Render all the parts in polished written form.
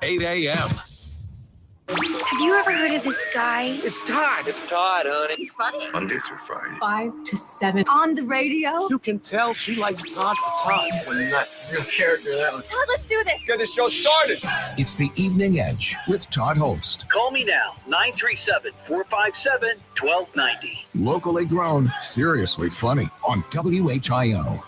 8 a.m. Have you ever heard of this guy? It's Todd. It's Todd, honey. He's funny. Monday through Friday. 5 to 7. On the radio? You can tell she likes Todd for Todd. It's a nut. Real character, that one. Todd, let's do this. Get the show started. It's the Evening Edge with Todd Hollst. Call me now, 937-457-1290. Locally grown, seriously funny on WHIO.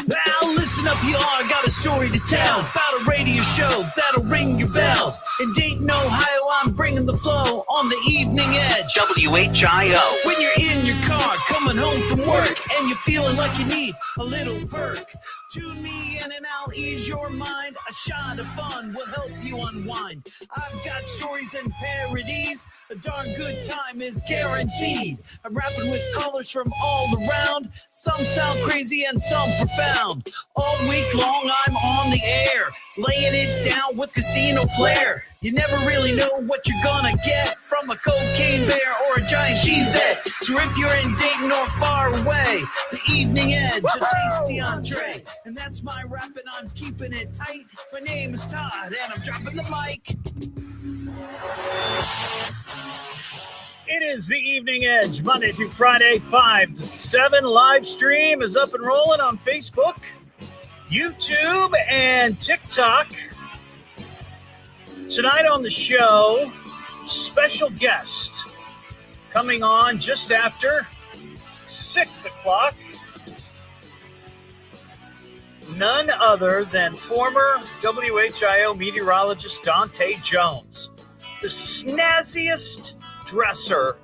Now listen up, y'all. I got a story to tell about a radio show that'll ring your bell. In Dayton, Ohio, I'm bringing the flow on the Evening Edge. WHIO. When you're in your car, coming home from work, and you're feeling like you need a little perk, tune me in and I'll ease your mind. A shot of fun will help you unwind. I've got stories and parodies. A darn good time is guaranteed. I'm rapping with callers from all around. Some sound crazy and some profound. All week long I'm on the air, laying it down with casino flair. You never really know what you're gonna get from a cocaine bear or a giant cheesehead. So if you're in Dayton or far away, the Evening Edge, a tasty entree. And that's my rap, and I'm keeping it tight. My name is Todd, and I'm dropping the mic. It is the Evening Edge, Monday through Friday, 5 to 7. Live stream is up and rolling on Facebook, YouTube, and TikTok. Tonight on the show, special guest coming on just after 6 o'clock. None other than former WHIO meteorologist Dontae Jones, the snazziest dresser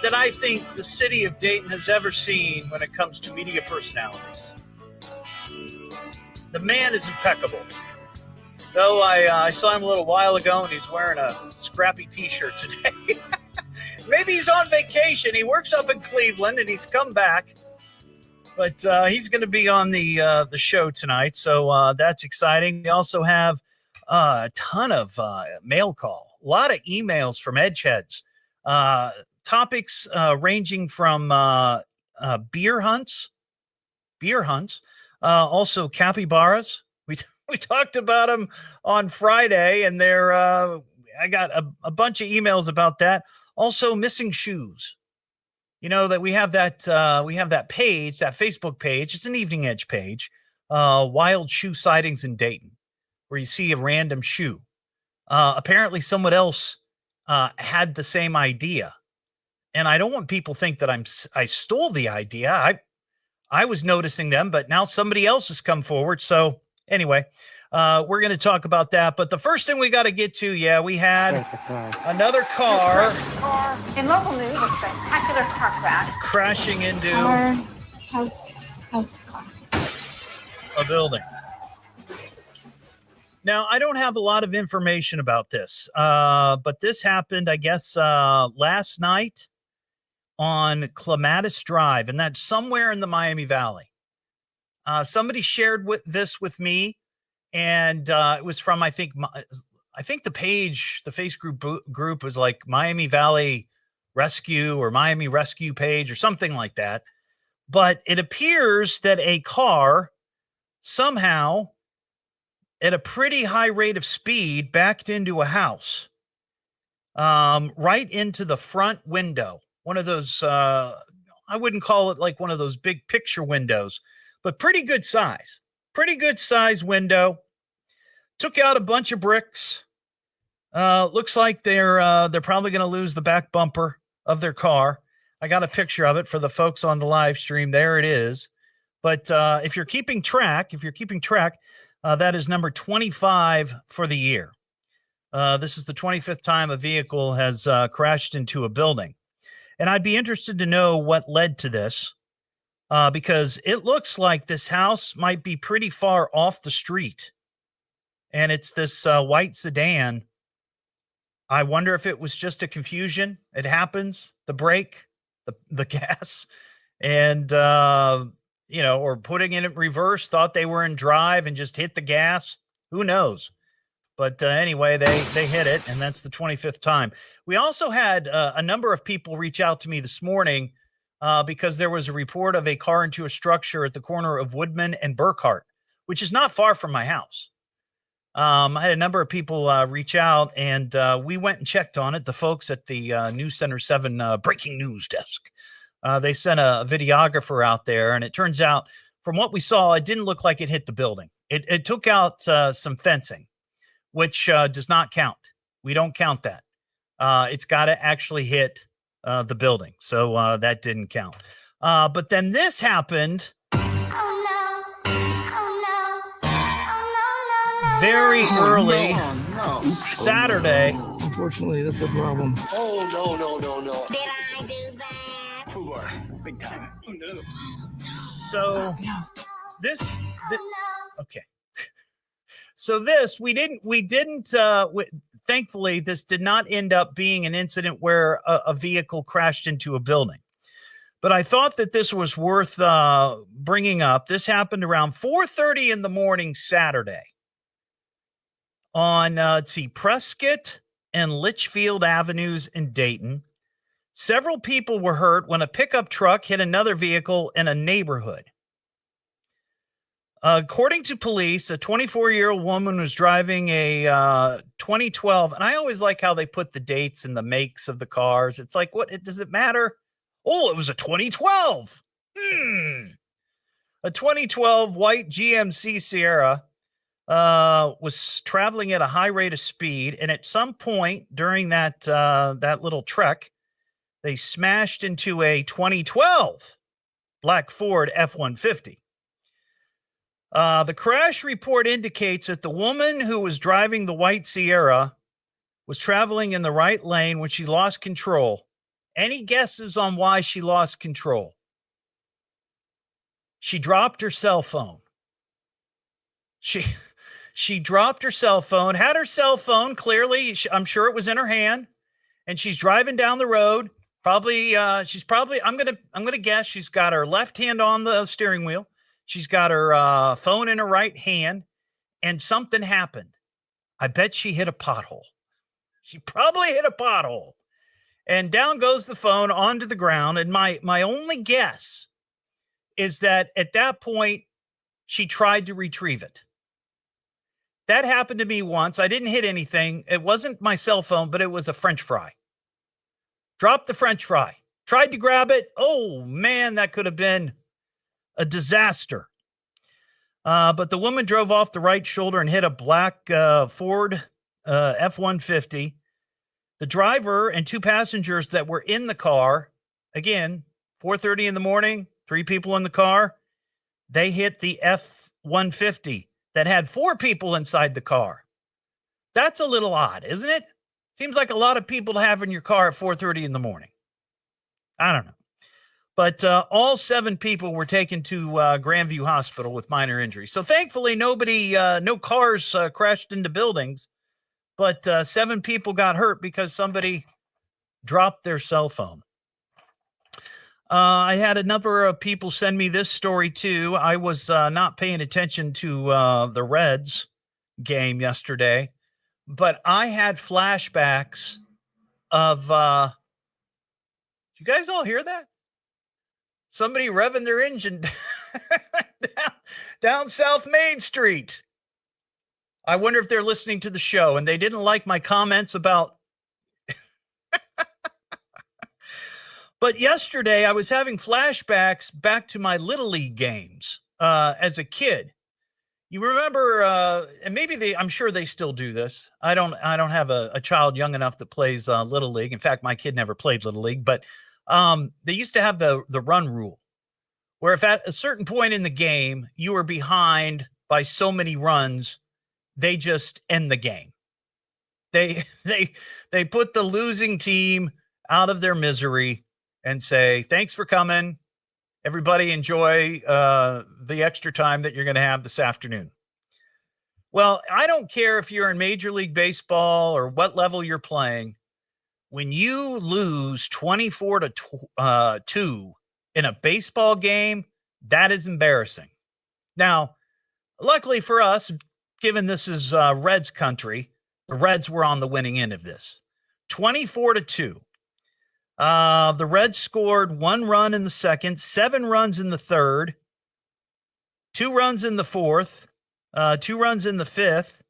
that I think the city of Dayton has ever seen when it comes to media personalities. The man is impeccable. Though I saw him a little while ago and he's wearing a scrappy t-shirt today. Maybe he's on vacation. He works up in Cleveland and he's come back. But he's going to be on the show tonight, so that's exciting. We also have a ton of mail call, a lot of emails from Edgeheads, topics ranging from beer hunts, also capybaras. We talked about them on Friday, and I got a bunch of emails about that. Also, missing shoes. You know that we have that page, that Facebook page. It's an Evening Edge page, wild shoe sightings in Dayton, where you see a random shoe. Apparently, someone else had the same idea, and I don't want people to think that I stole the idea. I was noticing them, but now somebody else has come forward. So anyway, we're going to talk about that. But the first thing we got to get to, we had another car. In local news, a spectacular car crash. Crashing into house car. a building. Now, I don't have a lot of information about this, but this happened, I guess, last night on Clematis Drive, and that's somewhere in the Miami Valley. Somebody shared this with me, and it was from, I think the page, the Facebook group was like Miami Valley Rescue or Miami Rescue page or something like that. But it appears that a car somehow at a pretty high rate of speed backed into a house, right into the front window. One of those, I wouldn't call it like one of those big picture windows, but pretty good size window. Took out a bunch of bricks. Looks like they're probably going to lose the back bumper of their car. I got a picture of it for the folks on the live stream. There it is. But if you're keeping track, that is number 25 for the year. This is the 25th time a vehicle has crashed into a building. And I'd be interested to know what led to this, because it looks like this house might be pretty far off the street. And it's this white sedan. I wonder if it was just a confusion. It happens, the brake, the gas, and, or putting it in reverse, thought they were in drive and just hit the gas. Who knows? But anyway, they hit it, and that's the 25th time. We also had a number of people reach out to me this morning because there was a report of a car into a structure at the corner of Woodman and Burkhart, which is not far from my house. I had a number of people reach out, and we went and checked on it. The folks at the News Center 7 breaking news desk, they sent a videographer out there, and it turns out from what we saw, it didn't look like it hit the building. It took out some fencing, which does not count. We don't count that. It's got to actually hit the building. So that didn't count. But then this happened very early Saturday. Unfortunately, that's a problem. Oh, no. Did I do that? Fubar, big time. Oh, no. So this okay. So this we didn't thankfully this did not end up being an incident where a vehicle crashed into a building. But I thought that this was worth bringing up. This happened around 4:30 in the morning Saturday on Prescott and Litchfield Avenues in Dayton. Several people were hurt when a pickup truck hit another vehicle in a neighborhood. According to police, a 24-year-old woman was driving a 2012, and I always like how they put the dates and the makes of the cars. It's like, what does it matter? Oh, it was a 2012. A 2012 white GMC Sierra was traveling at a high rate of speed, and at some point during that little trek, they smashed into a 2012 black Ford F-150. The crash report indicates that the woman who was driving the white Sierra was traveling in the right lane when she lost control. Any guesses on why she lost control? She dropped her cell phone. She dropped her cell phone, had her cell phone clearly, I'm sure it was in her hand, and she's driving down the road. I'm gonna guess she's got her left hand on the steering wheel. She's got her phone in her right hand, and something happened. I bet she hit a pothole. She probably hit a pothole, and down goes the phone onto the ground. And my only guess is that at that point she tried to retrieve it. That happened to me once. I didn't hit anything. It wasn't my cell phone, but it was a French fry. Dropped the French fry. Tried to grab it. Oh, man, that could have been a disaster. But the woman drove off the right shoulder and hit a black Ford F-150. The driver and two passengers that were in the car, again, 4:30 in the morning, 3 people in the car, they hit the F-150 that had 4 people inside the car. That's a little odd, isn't it? Seems like a lot of people to have in your car at 4:30 in the morning. I don't know. But all 7 people were taken to Grandview Hospital with minor injuries. So thankfully, no cars crashed into buildings, but 7 people got hurt because somebody dropped their cell phone. I had a number of people send me this story too. I was not paying attention to the Reds game yesterday, but I had flashbacks of, did you guys all hear that? Somebody revving their engine down South Main Street. I wonder if they're listening to the show and they didn't like my comments about. But yesterday I was having flashbacks back to my Little League games as a kid. You remember, and maybe I'm sure they still do this. I don't have a child young enough that plays Little League. In fact, my kid never played Little League, but they used to have the run rule, where if at a certain point in the game you were behind by so many runs, they just end the game. They put the losing team out of their misery and say, thanks for coming. Everybody enjoy the extra time that you're going to have this afternoon. Well, I don't care if you're in Major League Baseball or what level you're playing. When you lose 24-2 in a baseball game, that is embarrassing. Now, luckily for us, given this is Reds country, the Reds were on the winning end of this. 24-2. The Reds scored 1 run in the second, 7 runs in the third, 2 runs in the fourth, 2 runs in the 5th,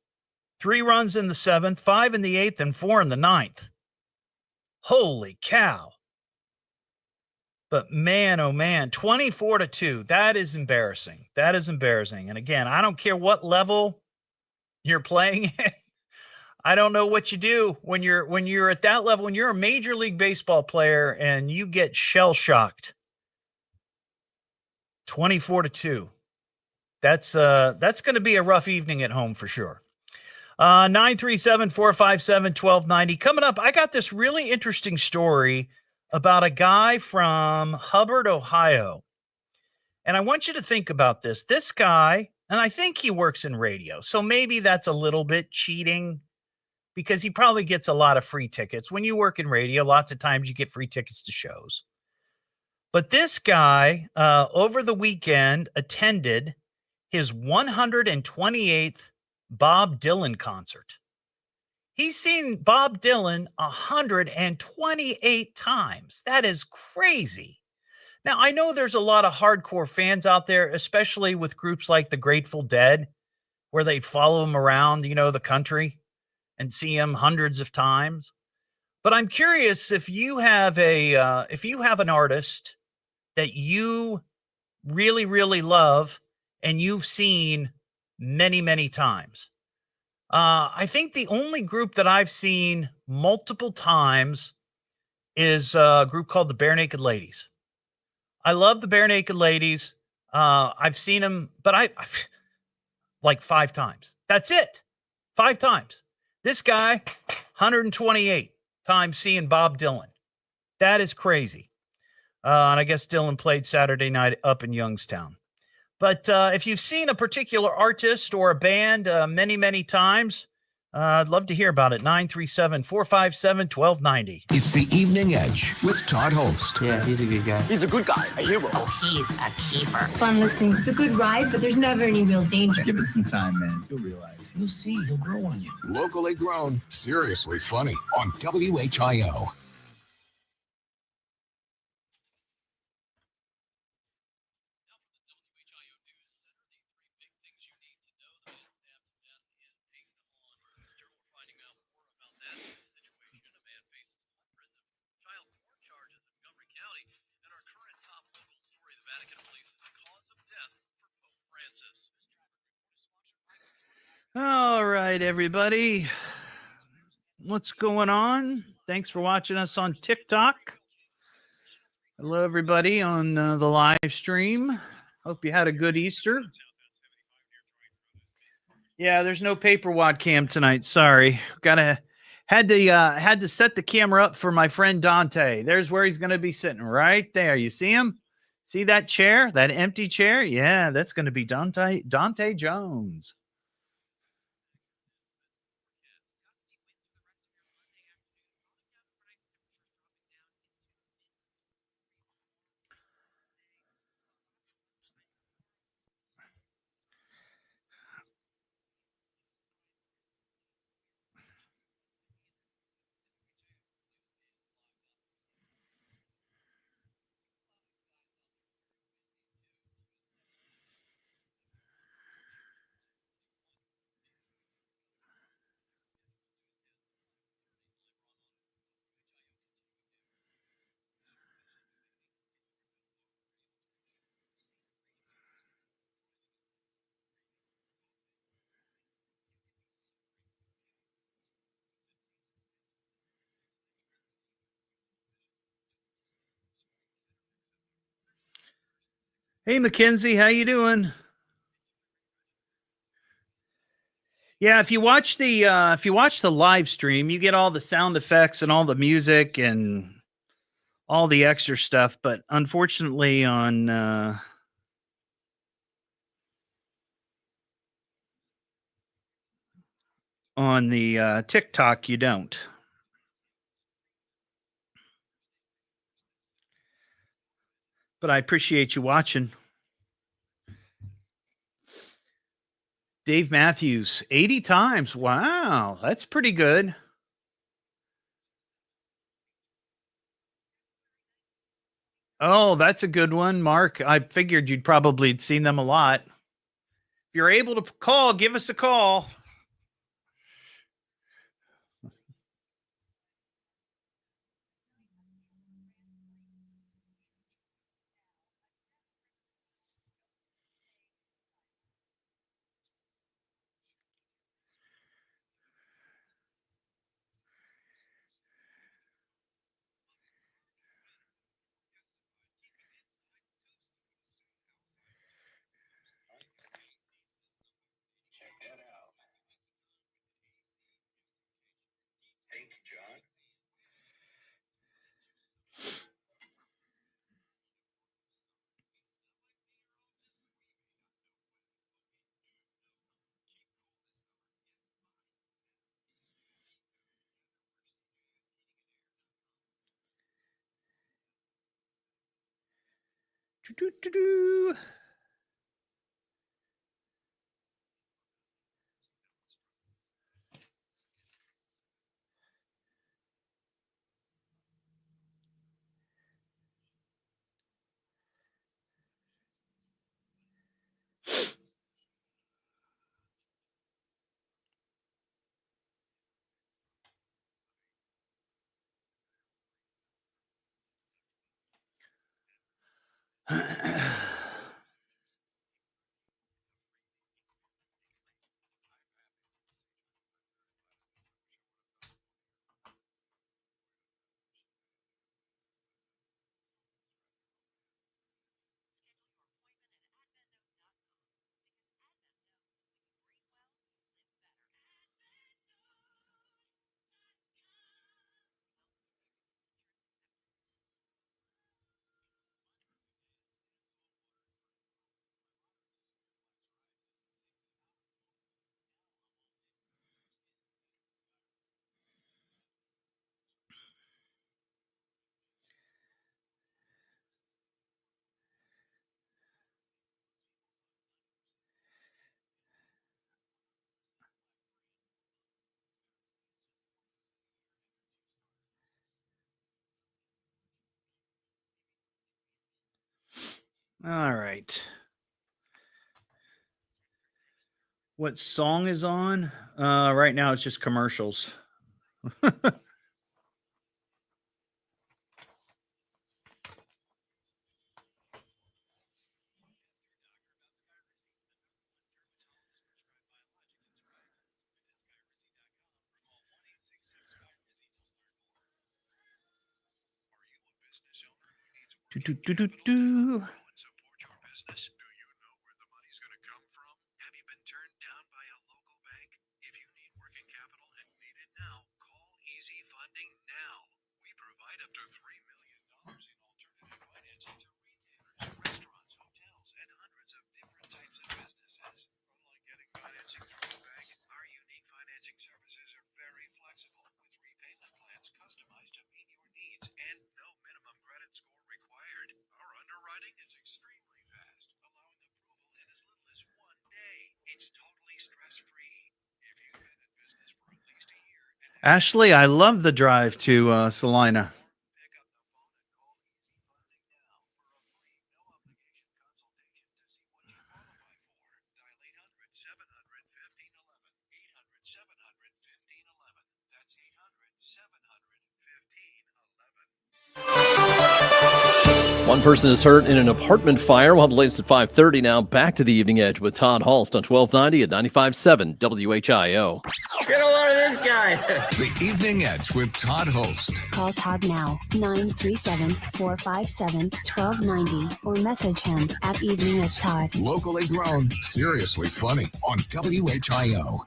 3 runs in the 7th, 5 in the 8th, and 4 in the 9th. Holy cow. But man, oh man, 24-2. That is embarrassing. That is embarrassing. And again, I don't care what level you're playing at. I don't know what you do when you're at that level, when you're a Major League Baseball player and you get shell-shocked. 24-2. That's going to be a rough evening at home for sure. 937-457-1290. Coming up, I got this really interesting story about a guy from Hubbard, Ohio. And I want you to think about this. This guy, and I think he works in radio, so maybe that's a little bit cheating because he probably gets a lot of free tickets. When you work in radio, lots of times you get free tickets to shows. But this guy, over the weekend, attended his 128th Bob Dylan concert. He's seen Bob Dylan 128 times. That is crazy. Now, I know there's a lot of hardcore fans out there, especially with groups like the Grateful Dead, where they follow him around, the country and see him hundreds of times. But I'm curious if you have an artist that you really, really love and you've seen many, many times. I think the only group that I've seen multiple times is a group called the Bare Naked Ladies. I love the Bare Naked Ladies. I've seen them, but I like 5 times. That's it. 5 times. This guy, 128 times seeing Bob Dylan. That is crazy. And I guess Dylan played Saturday night up in Youngstown. But if you've seen a particular artist or a band many, many times, I'd love to hear about it. 937-457-1290. It's the Evening Edge with Todd Hollst. Yeah, he's a good guy. He's a good guy, a hero. Oh, he's a keeper. It's fun listening. It's a good ride, but there's never any real danger. Give it some time, man. You'll realize. You'll see. He'll grow on you. Locally grown, seriously funny on WHIO. All right, everybody. What's going on? Thanks for watching us on TikTok. Hello, everybody on the live stream. Hope you had a good Easter. Yeah, there's no paper wad cam tonight. Sorry. Had to set the camera up for my friend Dontae. There's where he's going to be sitting right there. You see him? See that chair? That empty chair? Yeah, that's going to be Dontae Jones. Hey, Mackenzie, how you doing? Yeah, if you watch the live stream, you get all the sound effects and all the music and all the extra stuff. But unfortunately, on the TikTok, you don't. But I appreciate you watching. Dave Matthews, 80 times. Wow, that's pretty good. Oh, that's a good one, Mark. I figured you'd probably seen them a lot. If you're able to call, give us a call. Do-do-do-do. All right. What song is on? Right now it's just commercials. Do-do-do-do-do. Ashley, I love the drive to Salina. One person is hurt in an apartment fire. We'll have the latest at 5:30 now. Back to the Evening Edge with Todd Hollst on 1290 at 95.7 WHIO. Get a load of this guy. The Evening Edge with Todd Hollst. Call Todd now, 937-457-1290, or message him at Evening Edge Todd. Locally grown, seriously funny on WHIO.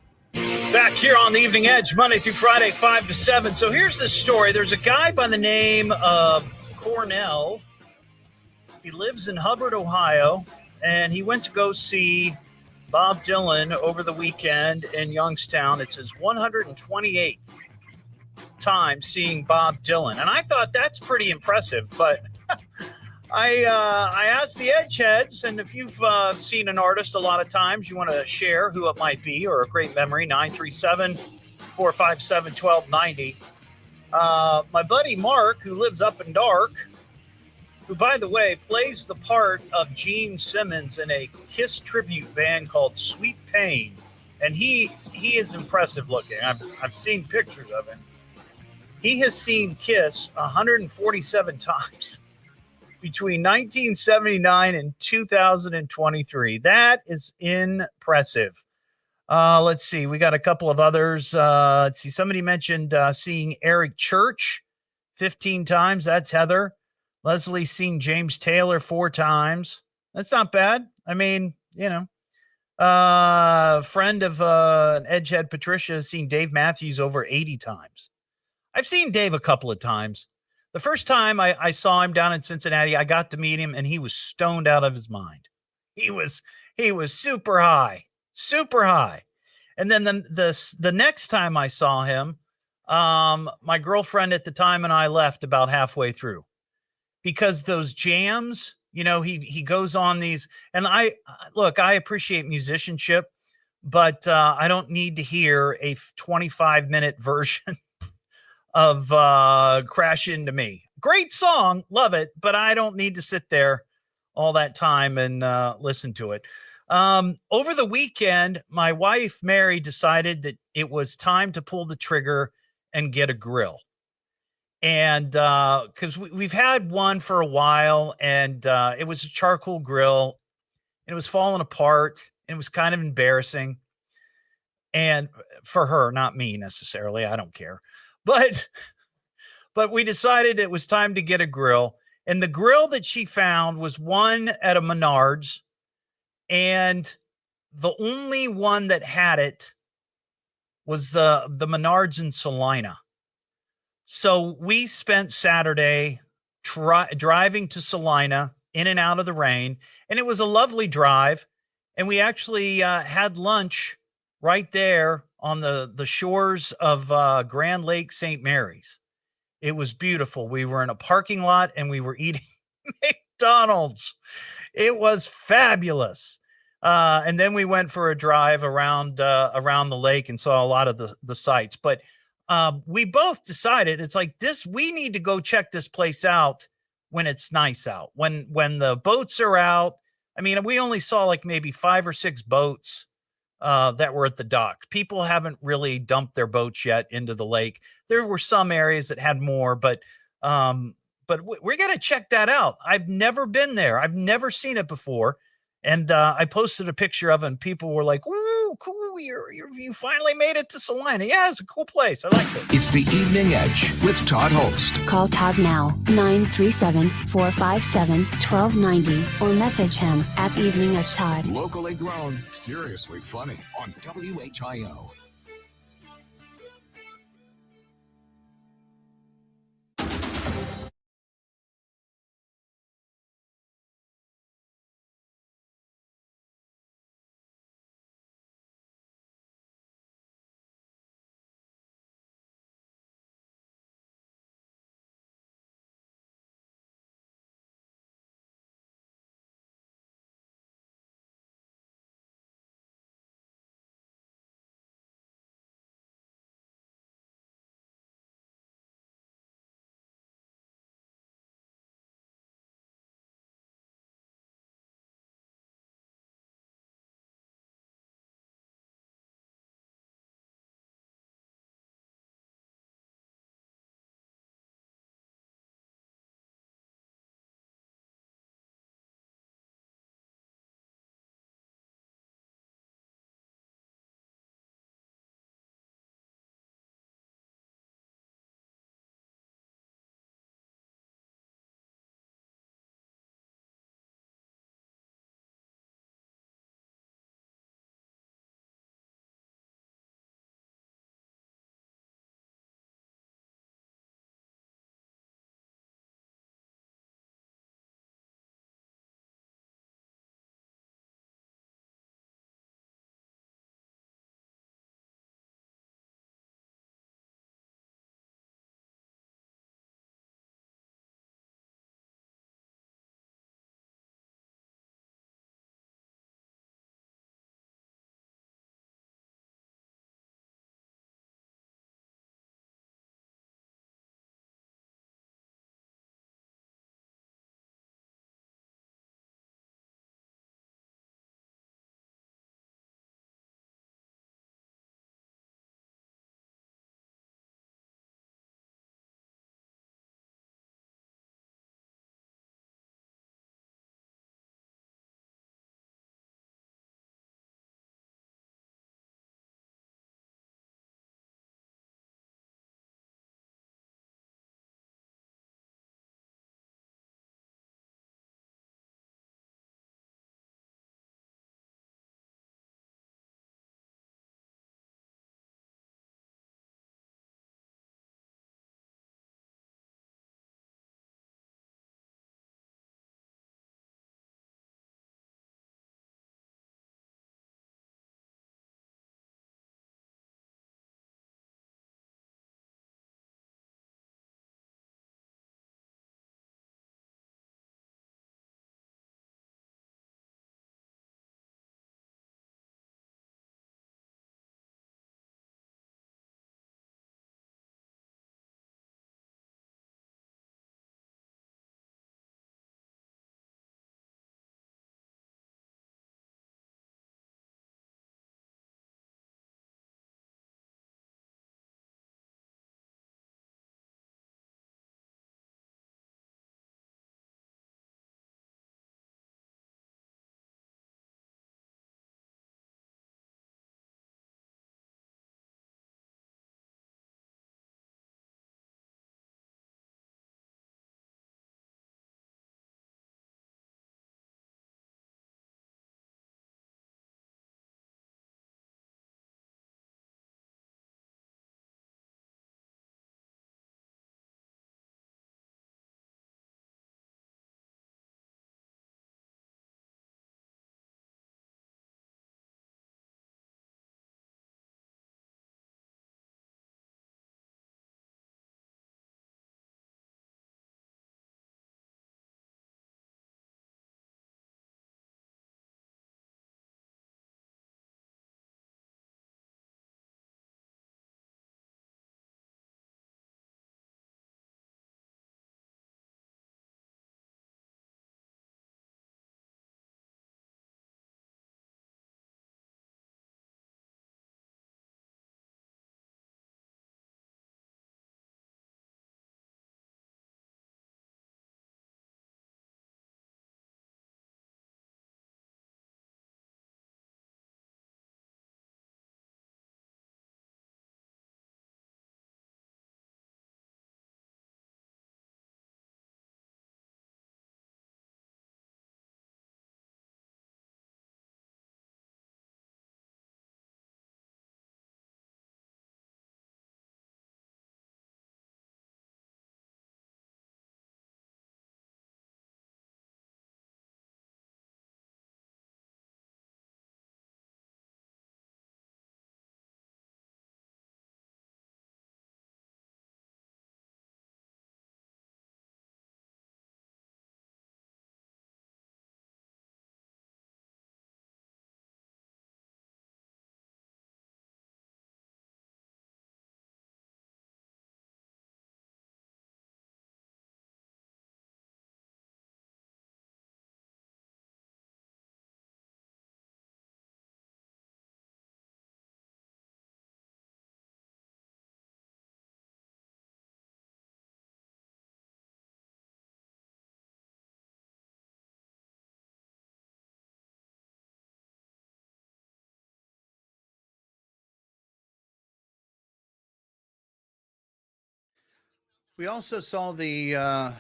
Back here on the Evening Edge, Monday through Friday, 5 to 7. So here's the story. There's a guy by the name of Cornell. He lives in Hubbard, Ohio, and he went to go see Bob Dylan over the weekend in Youngstown. It's his 128th time seeing Bob Dylan. And I thought that's pretty impressive, but I asked the Edge Heads, and if you've seen an artist a lot of times, you want to share who it might be or a great memory, 937-457-1290. My buddy Mark, who lives up in Dark, who, by the way, plays the part of Gene Simmons in a Kiss tribute band called Sweet Pain. And he is impressive looking. I've seen pictures of him. He has seen Kiss 147 times between 1979 and 2023. That is impressive. Let's see. We got a couple of others. Let's see. Somebody mentioned seeing Eric Church 15 times. That's Heather. Leslie's seen James Taylor 4 times. That's not bad. I mean, you know, friend of Edgehead Patricia has seen Dave Matthews over 80 times. I've seen Dave a couple of times. The first time I saw him down in Cincinnati, I got to meet him and he was stoned out of his mind. He was super high. And then the next time I saw him, my girlfriend at the time and I left about halfway through because those jams, you know, he goes on these, and I appreciate musicianship, but I don't need to hear a 25-minute version of Crash Into Me. Great song, love it, but I don't need to sit there all that time and listen to it. Over the weekend, my wife, Mary, decided that it was time to pull the trigger and get a grill. And because we've had one for a while, and it was a charcoal grill, and it was falling apart, and it was kind of embarrassing. And for her, not me necessarily, I don't care. But we decided it was time to get a grill. And the grill that she found was one at a Menards, and the only one that had it was the Menards in Salina. So we spent Saturday driving to Salina, in and out of the rain, and it was a lovely drive. And we actually had lunch right there on the shores of Grand Lake St. Mary's. It was beautiful. We were in a parking lot and we were eating McDonald's. It was fabulous. And then we went for a drive around the lake and saw a lot of the sights. But we both decided it's like this. We need to go check this place out when it's nice out, when the boats are out. I mean, we only saw like maybe 5 or 6 boats that were at the dock. People haven't really dumped their boats yet into the lake. There were some areas that had more, but we're going to check that out. I've never been there. I've never seen it before. And I posted a picture of it, and people were like, "Ooh, cool! You finally made it to Salina. Yeah, it's a cool place. I like it." It's the Evening Edge with Todd Hollst. Call Todd now, 937-457-1290, or message him at Evening Edge Todd. Locally grown, seriously funny on WHIO. We also saw the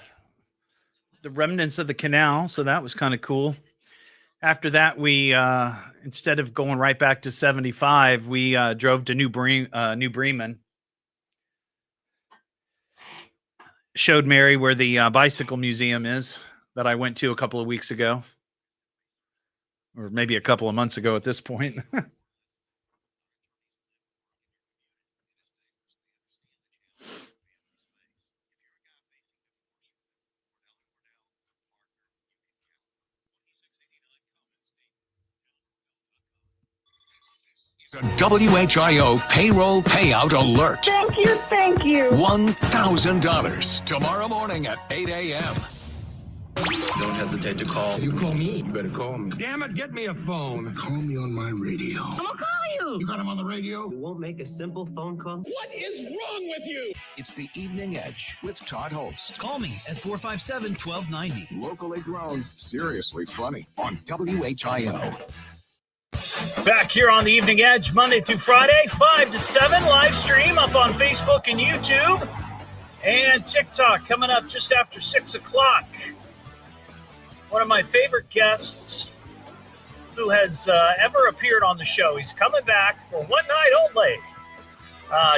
remnants of the canal, so that was kind of cool. After that, we instead of going right back to 75, we drove to New Bremen. Showed Mary where the bicycle museum is that I went to a couple of weeks ago, or maybe a couple of months ago at this point. The WHIO payroll payout alert. Thank you, thank you. $1,000 tomorrow morning at 8 a.m. Don't hesitate to call. You call me? You better call me. Damn it, get me a phone. Call me on my radio. I'm gonna call you. You got him on the radio? You won't make a simple phone call? What is wrong with you? It's the Evening Edge with Todd Hollst. Call me at 457-1290. Locally grown, seriously funny on WHIO. Back here on the Evening Edge, Monday through Friday, 5 to 7, live stream up on Facebook and YouTube and TikTok coming up just after 6 o'clock. One of my favorite guests who has ever appeared on the show. He's coming back for one night only.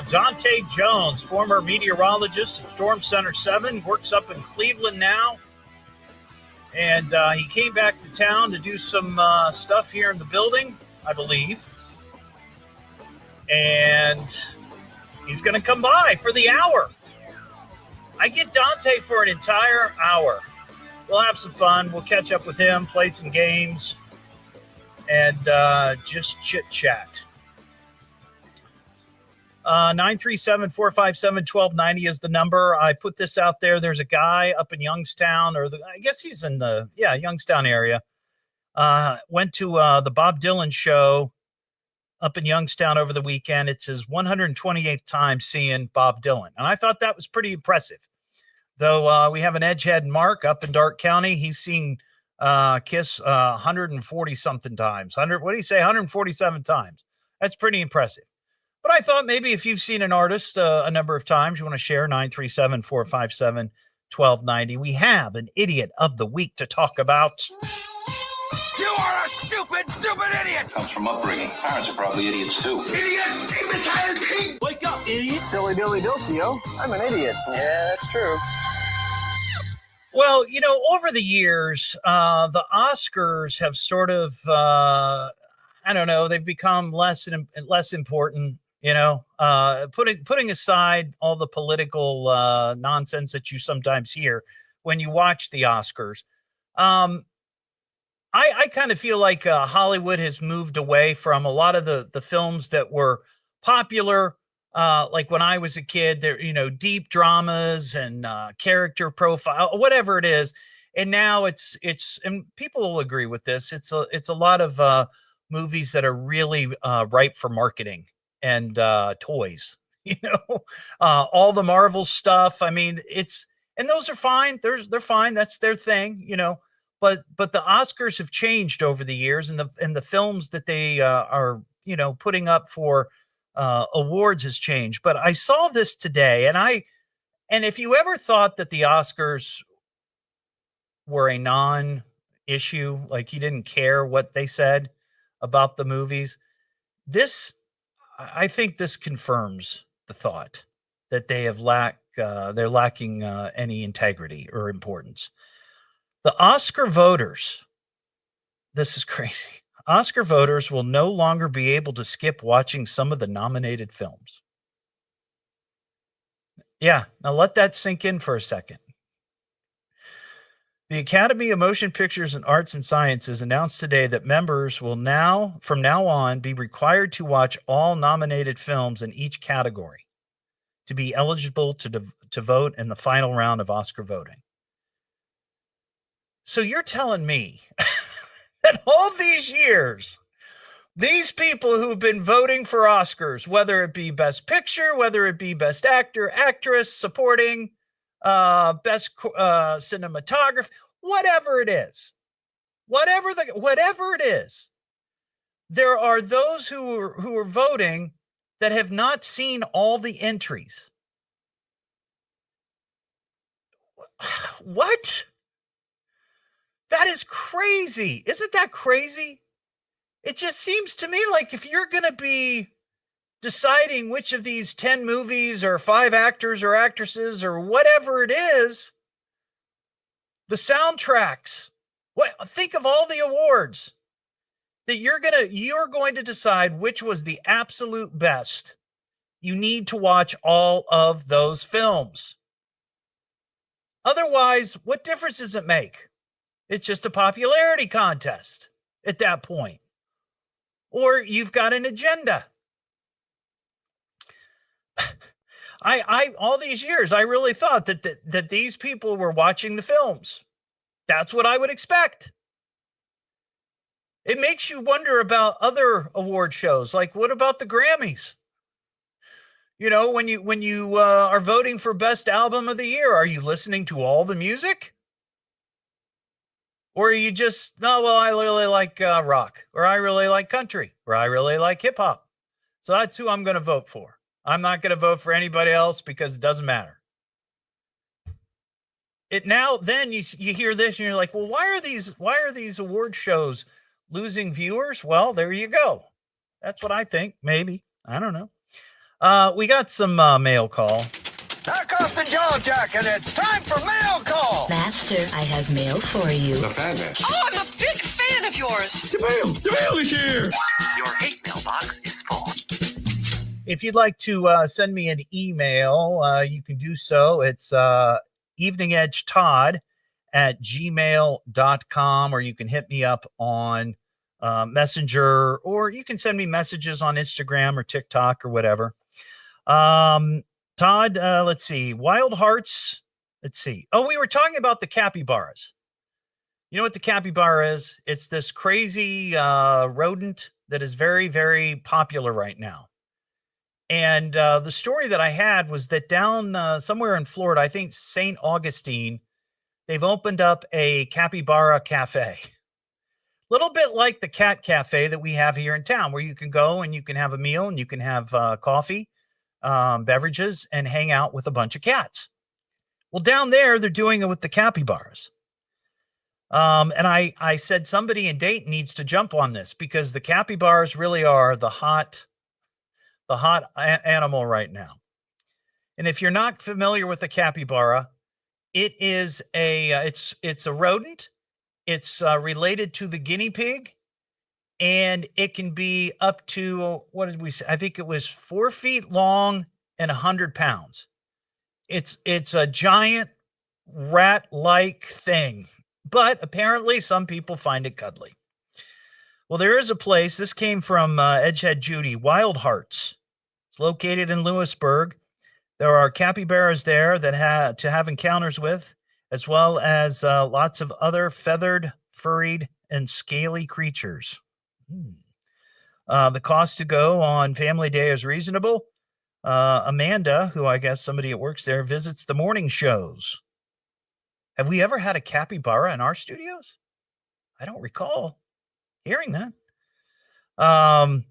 Dontae Jones, former meteorologist at Storm Center 7, works up in Cleveland now. And he came back to town to do some stuff here in the building, I believe. And he's going to come by for the hour. I get Dontae for an entire hour. We'll have some fun. We'll catch up with him, play some games, and just chit-chat. 937-457-1290 is the number. I put this out there. There's a guy up in Youngstown, I guess he's in the Youngstown area. Went to the Bob Dylan show up in Youngstown over the weekend. It's his 128th time seeing Bob Dylan. And I thought that was pretty impressive. Though we have an edgehead Mark up in Dark County. He's seen Kiss 140-something times. 147 times. That's pretty impressive. But I thought maybe if you've seen an artist a number of times, you want to share 937-457-1290. We have an idiot of the week to talk about. You are a stupid idiot! Comes from upbringing. Parents are probably idiots too. Idiot! Imbecile pig! Wake up, idiot. Silly dilly dilly, I'm an idiot. Yeah, that's true. Well, over the years, the Oscars have sort of, I don't know, they've become less and less important. Putting aside all the political nonsense that you sometimes hear when you watch the Oscars, I kind of feel like Hollywood has moved away from a lot of the films that were popular. Like when I was a kid, there, deep dramas and character profile, whatever it is. And now it's, and people will agree with this. It's a lot of movies that are really ripe for marketing and toys, all the Marvel stuff. I mean, and those are fine. They're fine. That's their thing, but the Oscars have changed over the years, and the films that they are, putting up for awards has changed. But I saw this today, and if you ever thought that the Oscars were a non-issue, like you didn't care what they said about the movies, I think this confirms the thought that they're lacking any integrity or importance. The Oscar voters, this is crazy. Oscar voters will no longer be able to skip watching some of the nominated films. Yeah, now let that sink in for a second. The Academy of Motion Pictures and Arts and Sciences announced today that members will from now on, be required to watch all nominated films in each category to be eligible to vote in the final round of Oscar voting. So you're telling me that all these years, these people who've been voting for Oscars, whether it be Best Picture, whether it be Best Actor, Actress, Supporting, Best Cinematography, whatever it is, there are those who are voting that have not seen all the entries. What? That is crazy. Isn't that crazy? It just seems to me like if you're going to be deciding which of these 10 movies or 5 actors or actresses or whatever it is, the soundtracks, think of all the awards that you're going to decide which was the absolute best. You need to watch all of those films. Otherwise, what difference does it make? It's just a popularity contest at that point. Or you've got an agenda. I all these years, I really thought that these people were watching the films. That's what I would expect. It makes you wonder about other award shows. Like, what about the Grammys? You know, when you are voting for best album of the year, are you listening to all the music? Or are you just, I really like rock, or I really like country, or I really like hip hop. So that's who I'm going to vote for. I'm not going to vote for anybody else because it doesn't matter. Then you hear this and you're like, well, why are these award shows losing viewers? Well, there you go. That's what I think. Maybe. I don't know. We got some mail call. Knock off the jaw jacket. It's time for mail call. Master, I have mail for you. The fan man. Oh, I'm a big fan of yours. The mail is here. Your hate mailbox is full. If you'd like to send me an email, you can do so. It's eveningedgetodd@gmail.com, or you can hit me up on Messenger, or you can send me messages on Instagram or TikTok or whatever. Todd, let's see. Wild Hearts. Let's see. Oh, we were talking about the capybaras. You know what the capybara is? It's this crazy rodent that is very, very popular right now. And the story that I had was that down somewhere in Florida, I think St. Augustine, they've opened up a capybara cafe. A little bit like the cat cafe that we have here in town, where you can go and you can have a meal and you can have coffee, beverages, and hang out with a bunch of cats. Well, down there, they're doing it with the capybaras. And I said somebody in Dayton needs to jump on this, because the capybaras really are the hot animal right now. And if you're not familiar with the capybara, it is it's a rodent. It's related to the guinea pig, and it can be up to, what did we say? I think it was 4 feet long and 100 pounds. It's a giant rat-like thing, but apparently some people find it cuddly. Well, there is a place. This came from Edgehead Judy, Wild Hearts. It's located in Lewisburg. There are capybaras there that have encounters with, as well as lots of other feathered, furried, and scaly creatures. The cost to go on Family Day is reasonable. Amanda, who I guess somebody that works there, visits the morning shows. Have we ever had a capybara in our studios? I don't recall hearing that. And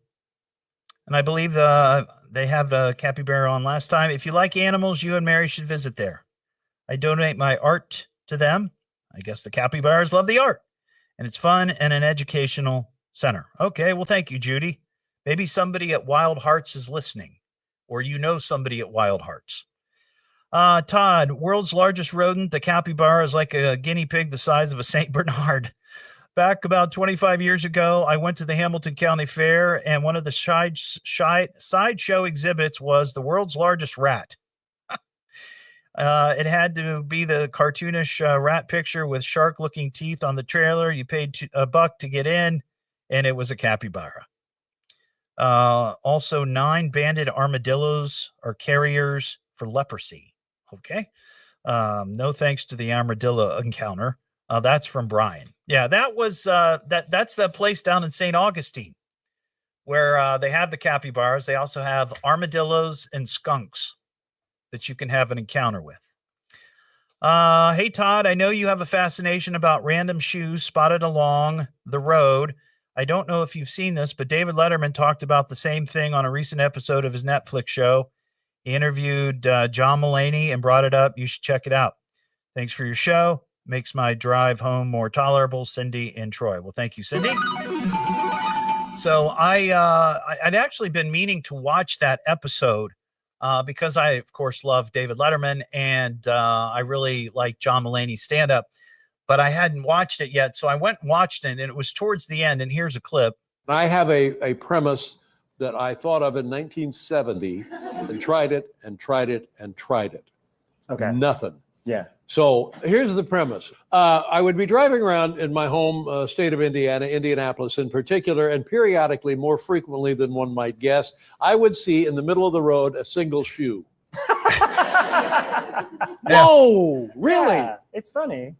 I believe they have the capybara on last time. If you like animals, you and Mary should visit there. I donate my art to them. I guess the capybaras love the art, and it's fun and an educational center. Okay, well, thank you, Judy. Maybe somebody at Wild Hearts is listening, or you know somebody at Wild Hearts. Todd, world's largest rodent, the capybara, is like a guinea pig the size of a St. Bernard. Back about 25 years ago, I went to the Hamilton County Fair, and one of the sideshow exhibits was the world's largest rat. It had to be the cartoonish rat picture with shark-looking teeth on the trailer. You paid $1 to get in, and it was a capybara. Also, 9 banded armadillos are carriers for leprosy. Okay. No thanks to the armadillo encounter. That's from Brian. Yeah, that was that's that place down in St. Augustine where they have the capybaras. They also have armadillos and skunks that you can have an encounter with. Hey, Todd, I know you have a fascination about random shoes spotted along the road. I don't know if you've seen this, but David Letterman talked about the same thing on a recent episode of his Netflix show. He interviewed John Mulaney and brought it up. You should check it out. Thanks for your show. Makes my drive home more tolerable. Cindy and Troy. Well, thank you, Cindy. So I'd actually been meaning to watch that episode because I, of course, love David Letterman and I really like John Mulaney's stand-up, but I hadn't watched it yet. So I went and watched it, and it was towards the end, and here's a clip. I have a premise that I thought of in 1970 and tried it and tried it and tried it. Okay. Nothing. Yeah. So here's the premise. I would be driving around in my home state of Indiana, Indianapolis in particular, and periodically, more frequently than one might guess, I would see in the middle of the road a single shoe. No, really? Yeah, it's funny.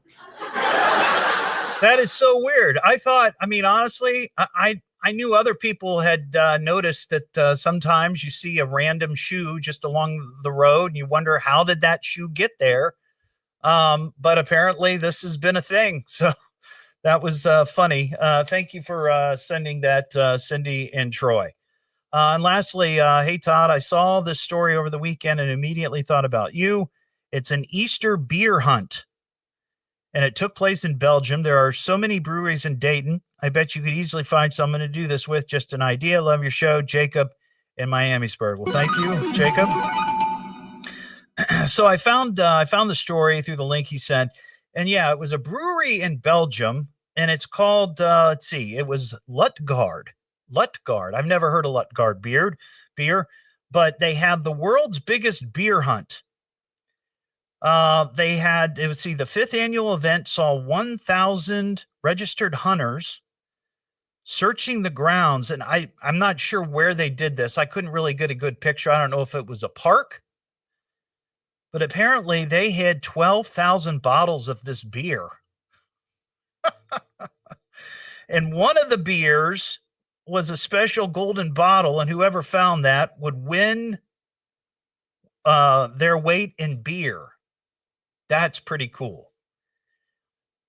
That is so weird. Honestly, I knew other people had noticed that sometimes you see a random shoe just along the road and you wonder, how did that shoe get there? But apparently this has been a thing. So that was funny. Thank you for sending that, Cindy and Troy. And lastly, hey, Todd, I saw this story over the weekend and immediately thought about you. It's an Easter beer hunt, and it took place in Belgium. There are so many breweries in Dayton. I bet you could easily find someone to do this with. Just an idea. Love your show, Jacob in Miamisburg. Well, thank you, Jacob. So I found the story through the link he sent, and yeah, it was a brewery in Belgium, and it's called it was Lutgard. I've never heard of Lutgard beer, but they had the world's biggest beer hunt. The fifth annual event saw 1,000 registered hunters searching the grounds, and I'm not sure where they did this. I couldn't really get a good picture. I don't know if it was a park. But apparently they had 12,000 bottles of this beer. And one of the beers was a special golden bottle, and whoever found that would win their weight in beer. That's pretty cool.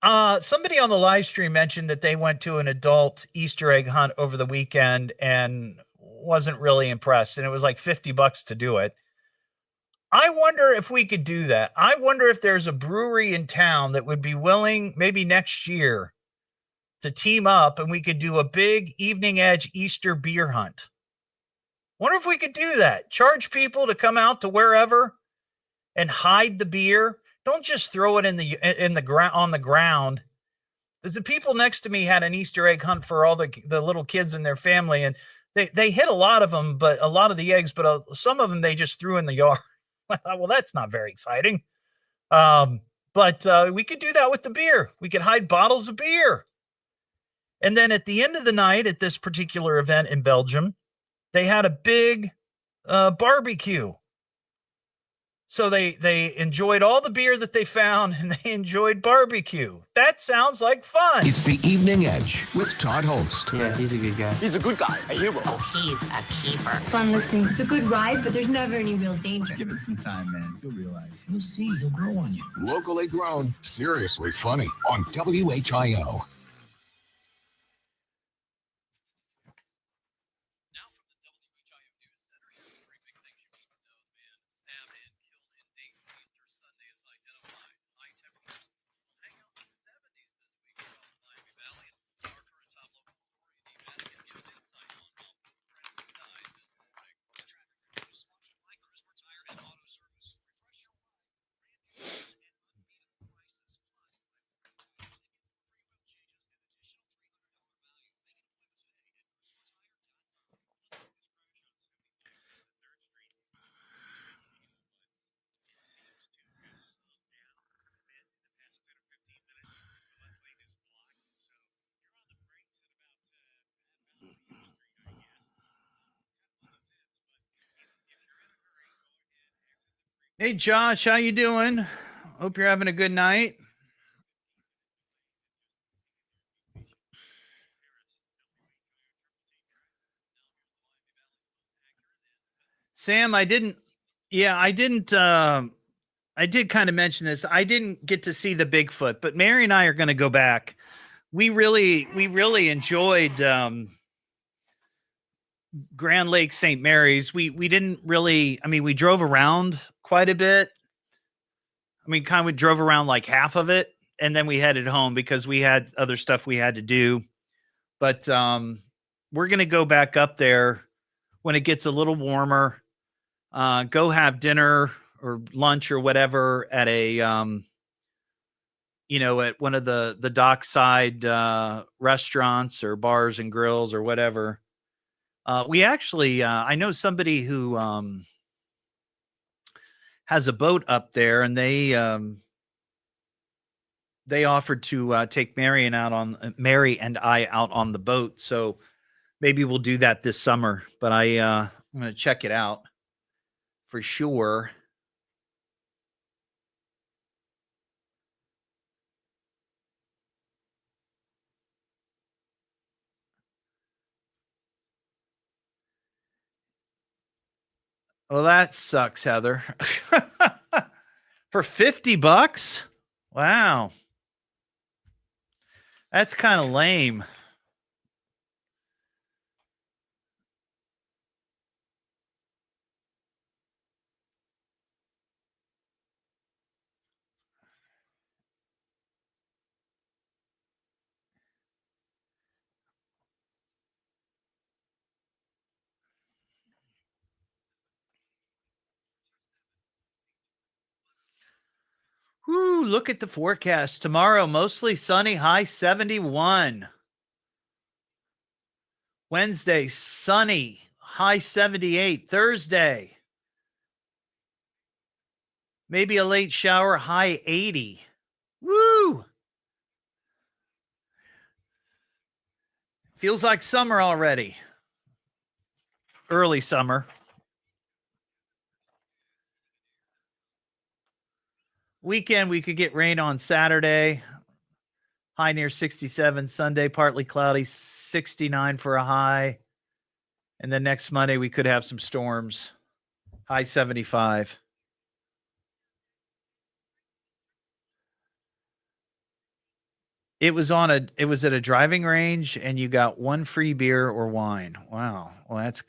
Somebody on the live stream mentioned that they went to an adult Easter egg hunt over the weekend and wasn't really impressed, and it was like $50 to do it. I wonder if we could do that. I wonder if there's a brewery in town that would be willing, maybe next year, to team up and we could do a big Evening Edge Easter beer hunt. Wonder if we could do that. Charge people to come out to wherever and hide the beer. Don't just throw it on the ground. The people next to me had an Easter egg hunt for all the little kids in their family, and they hit a lot of them, but a lot of the eggs, but some of them they just threw in the yard. I thought, well, that's not very exciting. But we could do that with the beer. We could hide bottles of beer. And then at the end of the night at this particular event in Belgium, they had a big barbecue. So they enjoyed all the beer that they found, and they enjoyed barbecue. That sounds like fun. It's the Evening Edge with Todd Hollst. Yeah, he's a good guy. He's a good guy, a hero. Oh, he's a keeper. It's fun listening. It's a good ride, but there's never any real danger. Give it some time, man. You'll realize. You'll see. He'll grow on you. Locally grown, seriously funny on WHIO. Hey, Josh, how you doing? Hope you're having a good night. Sam, I did kind of mention this. I didn't get to see the Bigfoot, but Mary and I are going to go back. We really enjoyed Grand Lake St. Mary's. We didn't really, we drove around quite a bit. I mean, kind of drove around like half of it, and then we headed home because we had other stuff we had to do. But we're going to go back up there when it gets a little warmer. Go have dinner or lunch or whatever at a at one of the dockside restaurants or bars and grills or whatever. We actually, I know somebody who has a boat up there, and they offered to take Mary and I out on the boat. So maybe we'll do that this summer. But I'm going to check it out for sure. Well, that sucks, Heather. For $50? Wow. That's kind of lame. Whoo, look at the forecast. Tomorrow, mostly sunny, high 71. Wednesday, sunny, high 78. Thursday, maybe a late shower, high 80. Woo! Feels like summer already. Early summer. Weekend, we could get rain on Saturday. High near 67. Sunday, partly cloudy, 69 for a high. And then next Monday, we could have some storms. High 75. It was at a driving range, and you got one free beer or wine. Wow. Well, that's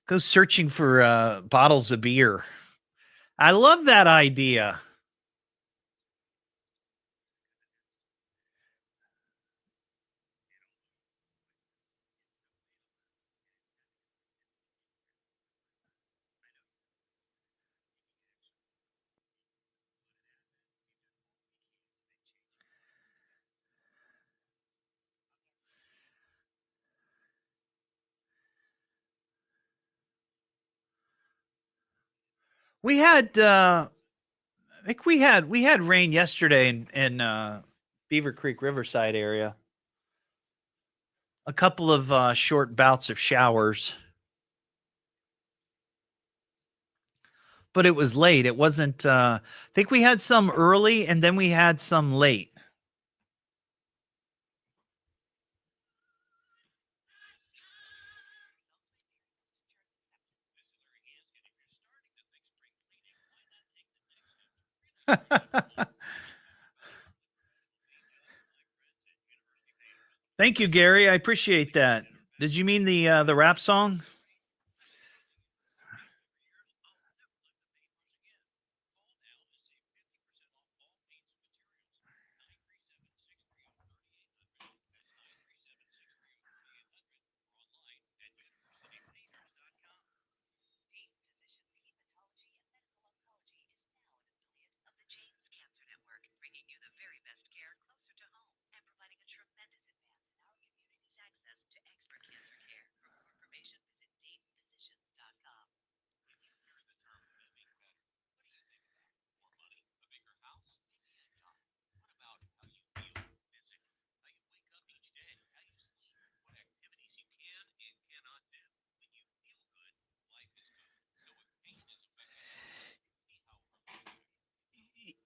go searching for bottles of beer. I love that idea. We had I think we had rain yesterday in Beaver Creek Riverside area. A couple of short bouts of showers. But it was late. It wasn't I think we had some early, and then we had some late. Thank you, Gary. I appreciate that. Did you mean the rap song?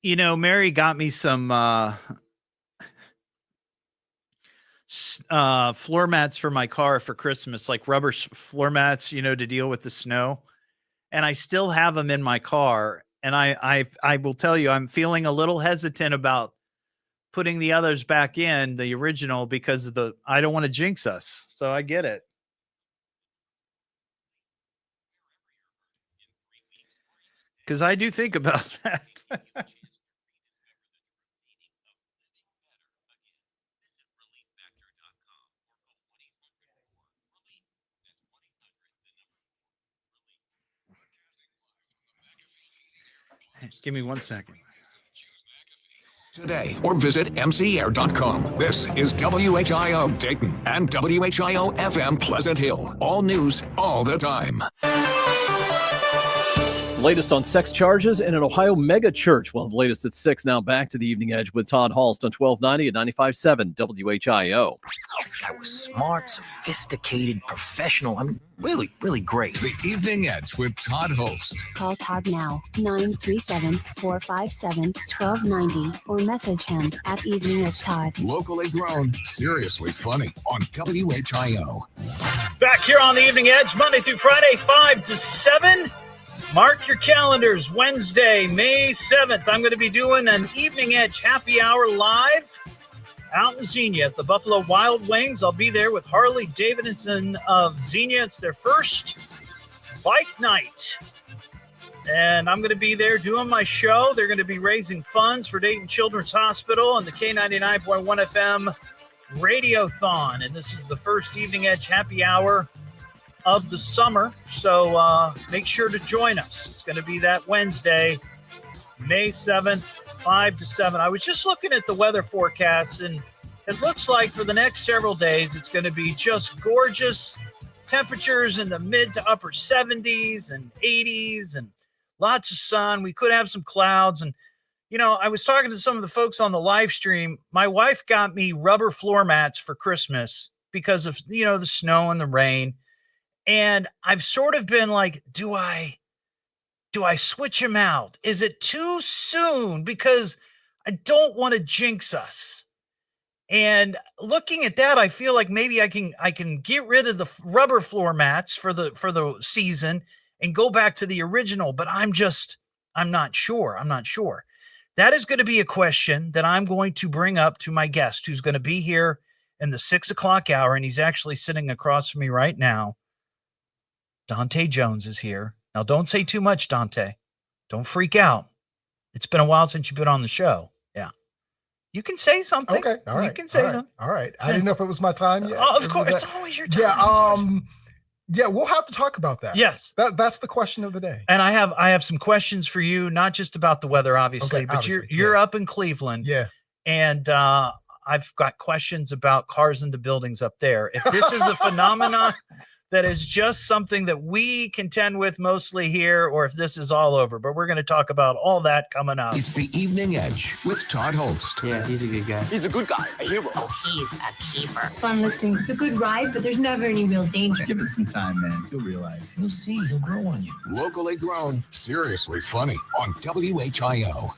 You know, Mary got me some floor mats for my car for Christmas, like rubber floor mats, to deal with the snow. And I still have them in my car. And I will tell you, I'm feeling a little hesitant about putting the others back in, the original, because I don't want to jinx us. So I get it. because I do think about that. Give me 1 second. Today or visit mcair.com. This is WHIO Dayton and WHIO FM Pleasant Hill. All news, all the time. Latest on sex charges in an Ohio mega church. Well, the latest at 6 now. Back to the Evening Edge with Todd Hollst on 1290 at 95.7 WHIO. This guy was smart, sophisticated, professional. I mean, really, really great. The Evening Edge with Todd Hollst. Call Todd now, 937-457-1290, or message him at Evening Edge Todd. Locally grown, seriously funny on WHIO. Back here on the Evening Edge, Monday through Friday, 5 to 7. Mark your calendars. Wednesday, May 7th, I'm going to be doing an Evening Edge happy hour live out in Xenia at the Buffalo Wild Wings. I'll be there with Harley Davidson of Xenia. It's their first bike night. And I'm going to be there doing my show. They're going to be raising funds for Dayton Children's Hospital and the K99.1 FM Radiothon. And this is the first Evening Edge happy hour of the summer. So make sure to join us. It's going to be that Wednesday, May 7th, 5 to 7. I was just looking at the weather forecast, and it looks like for the next several days, it's going to be just gorgeous temperatures in the mid to upper 70s and 80s and lots of sun. We could have some clouds. And, you know, I was talking to some of the folks on the live stream. My wife got me rubber floor mats for Christmas because of, you know, the snow and the rain. And I've sort of been like, do I switch him out? Is it too soon? Because I don't want to jinx us. And looking at that, I feel like maybe I can get rid of the rubber floor mats for the season and go back to the original. But I'm not sure. I'm not sure. That is going to be a question that I'm going to bring up to my guest, who's going to be here in the 6 o'clock hour. And he's actually sitting across from me right now. Dontae Jones is here. Now, don't say too much, Dontae. Don't freak out. It's been a while since you've been on the show. Yeah. You can say something. Okay. All right. You can say something. All right. I didn't know if it was my time yet. Oh, of course. It's always your time. Yeah. Yeah, we'll have to talk about that. Yes. That's the question of the day. And I have some questions for you, not just about the weather, obviously, but you're up in Cleveland. Yeah. And I've got questions about cars into buildings up there. If this is a phenomenon that is just something that we contend with mostly here, or if this is all over. But we're going to talk about all that coming up. It's the Evening Edge with Todd Hollst. Yeah, he's a good guy. He's a good guy, a hero. Oh, he's a keeper. It's fun listening. It's a good ride, but there's never any real danger. Give it some time, man. You'll realize. You'll see. He'll grow on you. Locally grown, seriously funny on WHIO.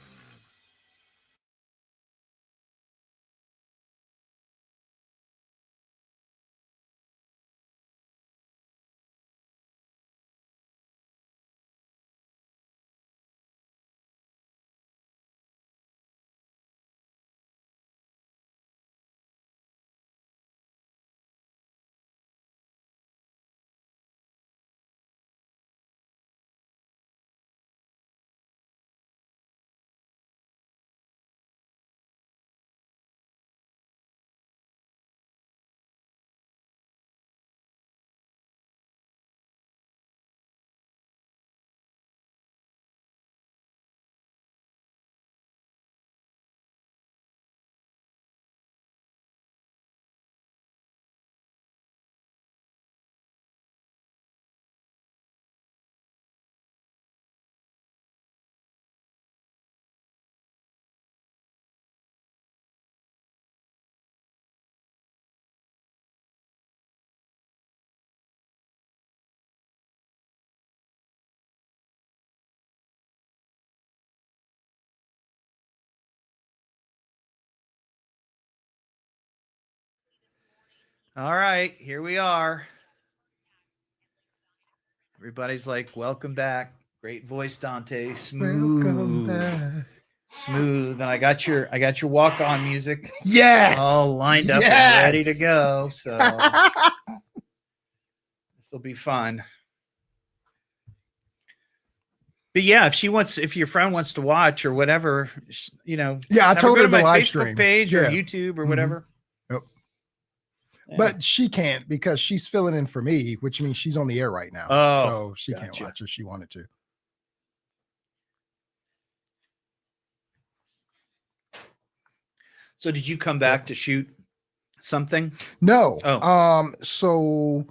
All right, here we are. Everybody's like, welcome back. Great voice, Dontae. Smooth. Welcome back. Smooth. And I got your walk-on music. Yes. All lined up and ready to go. So this will be fun. But yeah, if your friend wants to watch or whatever, you know. Yeah, I told her to the my live Facebook stream page or Yeah. YouTube or whatever. Yep. Yeah. But she can't because she's filling in for me, which means she's on the air right now. Oh, so she can't gotcha. watch if she wanted to. So did you come back to shoot something? No. Oh. So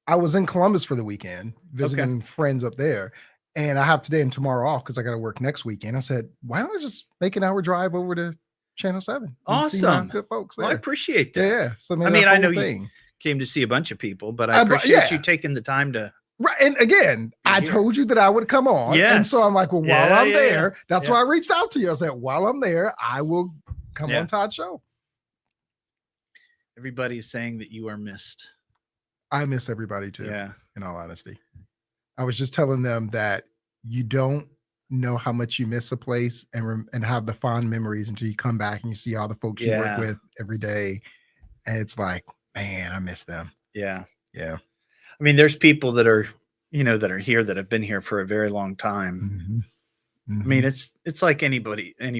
I was in Columbus for the weekend visiting friends up there, and I have today and tomorrow off because I got to work next weekend. I said, why don't I just make an hour drive over to Channel 7? and see my Awesome. good folks there. Well, I appreciate that. Yeah. So I mean, I know you came to see a bunch of people, but I appreciate you taking the time to. Right. And again, I told you that I would come on. And so I'm like, well, while I'm there, that's why I reached out to you. I said, while I'm there, I will come on Todd's show. Everybody's saying that you are missed. I miss everybody too. Yeah. In all honesty. I was just telling them that you don't know how much you miss a place and have the fond memories until you come back and you see all the folks you work with every day. And it's like, man, I miss them. Yeah. Yeah. I mean, there's people that are, that are here that have been here for a very long time. I mean, it's like any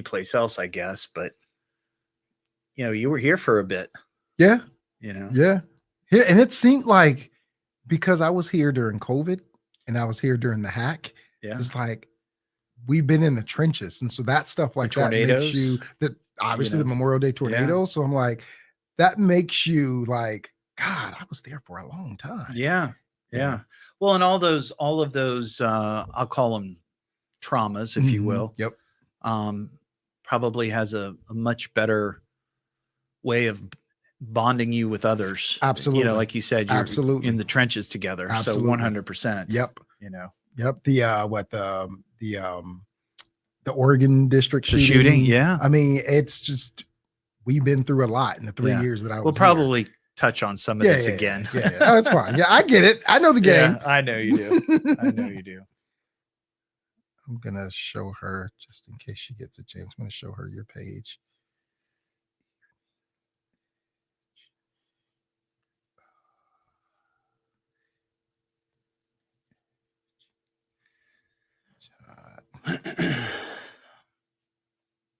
place else, I guess, but you were here for a bit. Yeah. Yeah. And it seemed like because I was here during COVID and I was here during the hack, it's like we've been in the trenches. And so that stuff like that makes you obviously the Memorial Day tornado. So I'm like, that makes you like, God, I was there for a long time. Yeah. Well, and all of those, I'll call them traumas, if you will. Yep. Probably has a much better way of bonding you with others. Absolutely. Like you said, you're absolutely in the trenches together. Absolutely. So 100%. Yep. Yep. The Oregon district shooting. Yeah. I mean, it's just, we've been through a lot in the 3 years that I was We'll probably touch on some of this again. Yeah. Oh, that's fine. Yeah. I get it. I know the game. I know you do. I know you do. I'm going to show her just in case she gets a chance. I'm going to show her your page.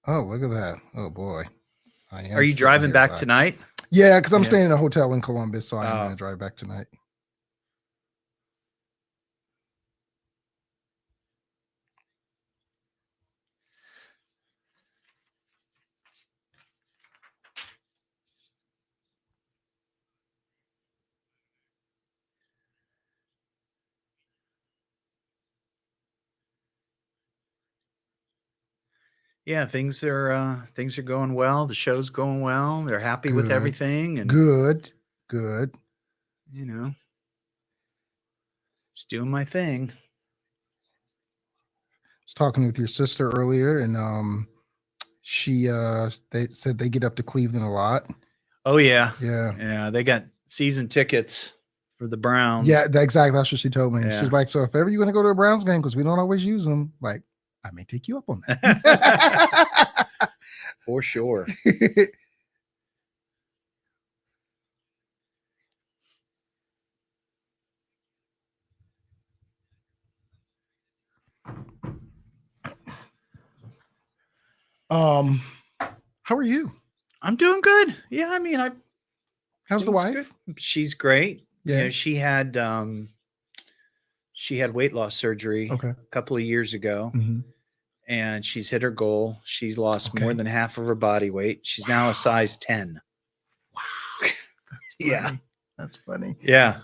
Oh, look at that. Oh boy. Are you driving back tonight? Yeah, because I'm staying in a hotel in Columbus, so I'm going to drive back tonight. Yeah, things are going well. The show's going well. They're happy with everything, and good. Just doing my thing. I was talking with your sister earlier, and they said they get up to Cleveland a lot. Oh yeah. Yeah. They got season tickets for the Browns. Yeah, exactly. That's what she told me. Yeah. She's like, so if ever you want to go to a Browns game, because we don't always use them, like, I may take you up on that. For sure. How are you? I'm doing good. Yeah, I mean, how's the wife? Good. She's great. Yeah. She had weight loss surgery a couple of years ago. And she's hit her goal. She's lost more than half of her body weight. She's now a size 10. Wow. Yeah. That's funny. Yeah.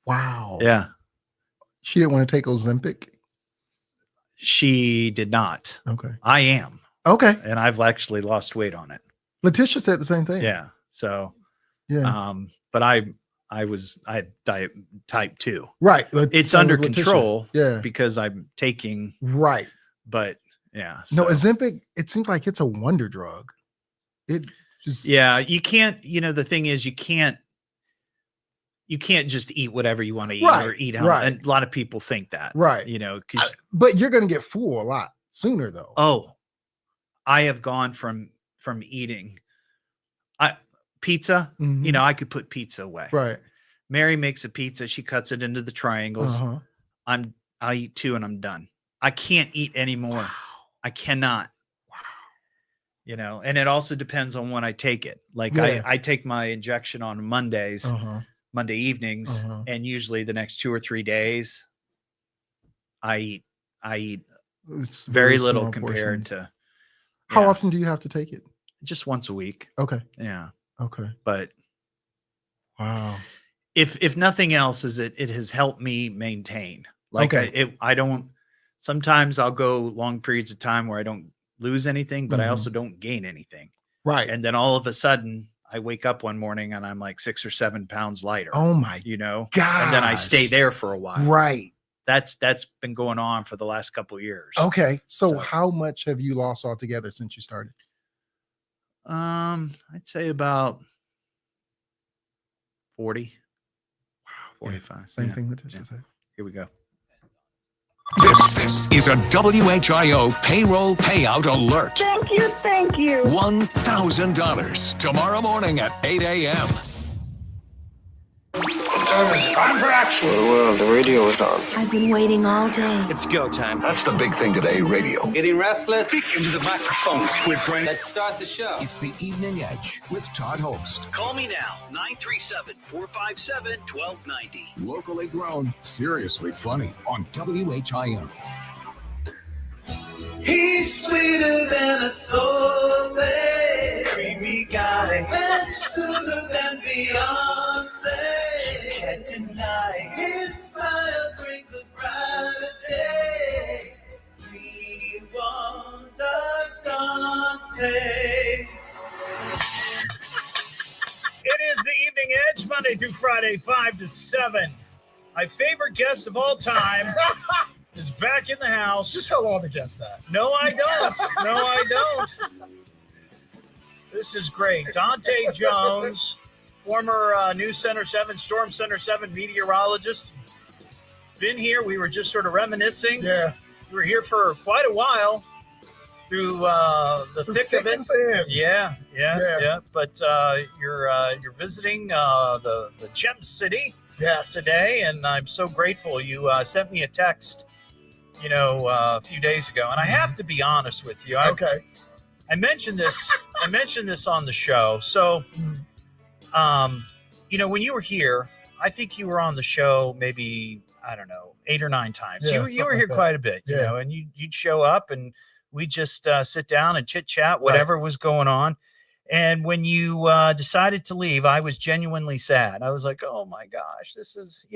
Wow. Yeah. She didn't want to take Ozempic? She did not. Okay. I am. Okay. And I've actually lost weight on it. Letitia said the same thing. Yeah. So, but I had diet type 2. Right. It's under control. Yeah. Because I'm taking. Right. But yeah. No, Ozempic, it seems like it's a wonder drug. It just. Yeah. You can't, the thing is you can't just eat whatever you want to eat or eat out. Right. And a lot of people think that. Right. But you're going to get full a lot sooner though. Oh, I have gone from eating pizza, I could put pizza away. Right. Mary makes a pizza. She cuts it into the triangles. I eat 2 and I'm done. I can't eat anymore. I cannot. You know, and it also depends on when I take it. Like I take my injection on Mondays, Monday evenings, and usually the next 2 or 3 days, I eat It's very really little small compared portions. to. How often do you have to take it? Just once a week. Okay. Yeah. Okay. But wow. If nothing else, it has helped me maintain. Like I don't. Sometimes I'll go long periods of time where I don't lose anything, but I also don't gain anything. Right. And then all of a sudden I wake up one morning and I'm like 6 or 7 pounds lighter. Oh my God. And then I stay there for a while. Right. That's been going on for the last couple of years. Okay. So how much have you lost altogether since you started? I'd say about 40. Wow. 45. Same thing Letitia said. Here we go. This is a WHIO payroll payout alert. Thank you, thank you. $1,000 tomorrow morning at 8 a.m. What time is it? Time for action. Well, the radio is on. I've been waiting all day. It's go time. That's the big thing today, radio. Getting restless? Speak into the microphone, Squid Brain. Let's start the show. It's the Evening Edge with Todd Hollst. Call me now, 937-457-1290. Locally grown, seriously funny on WHIO. He's sweeter than a sorbet, creamy guy, and smoother than Beyonce. You can't deny his smile brings a brighter day. We want a Dontae. It is the Evening Edge, Monday through Friday, 5 to 7. My favorite guest of all time is back in the house. Just tell all the guests that. No, I don't. No, I don't. This is great. Dontae Jones, former News Center 7, Storm Center 7 meteorologist. Been here. We were just sort of reminiscing. Yeah. We were here for quite a while through the thick of it. Yeah. But you're visiting the Gem City today, and I'm so grateful. You sent me a text, a few days ago, and I have to be honest with you. I mentioned this. I mentioned this on the show. So, when you were here, I think you were on the show maybe, I don't know, 8 or 9 times. Yeah, you were here quite a bit, and you'd show up and we just sit down and chit chat, whatever was going on. And when you decided to leave, I was genuinely sad. I was like, oh my gosh, this is,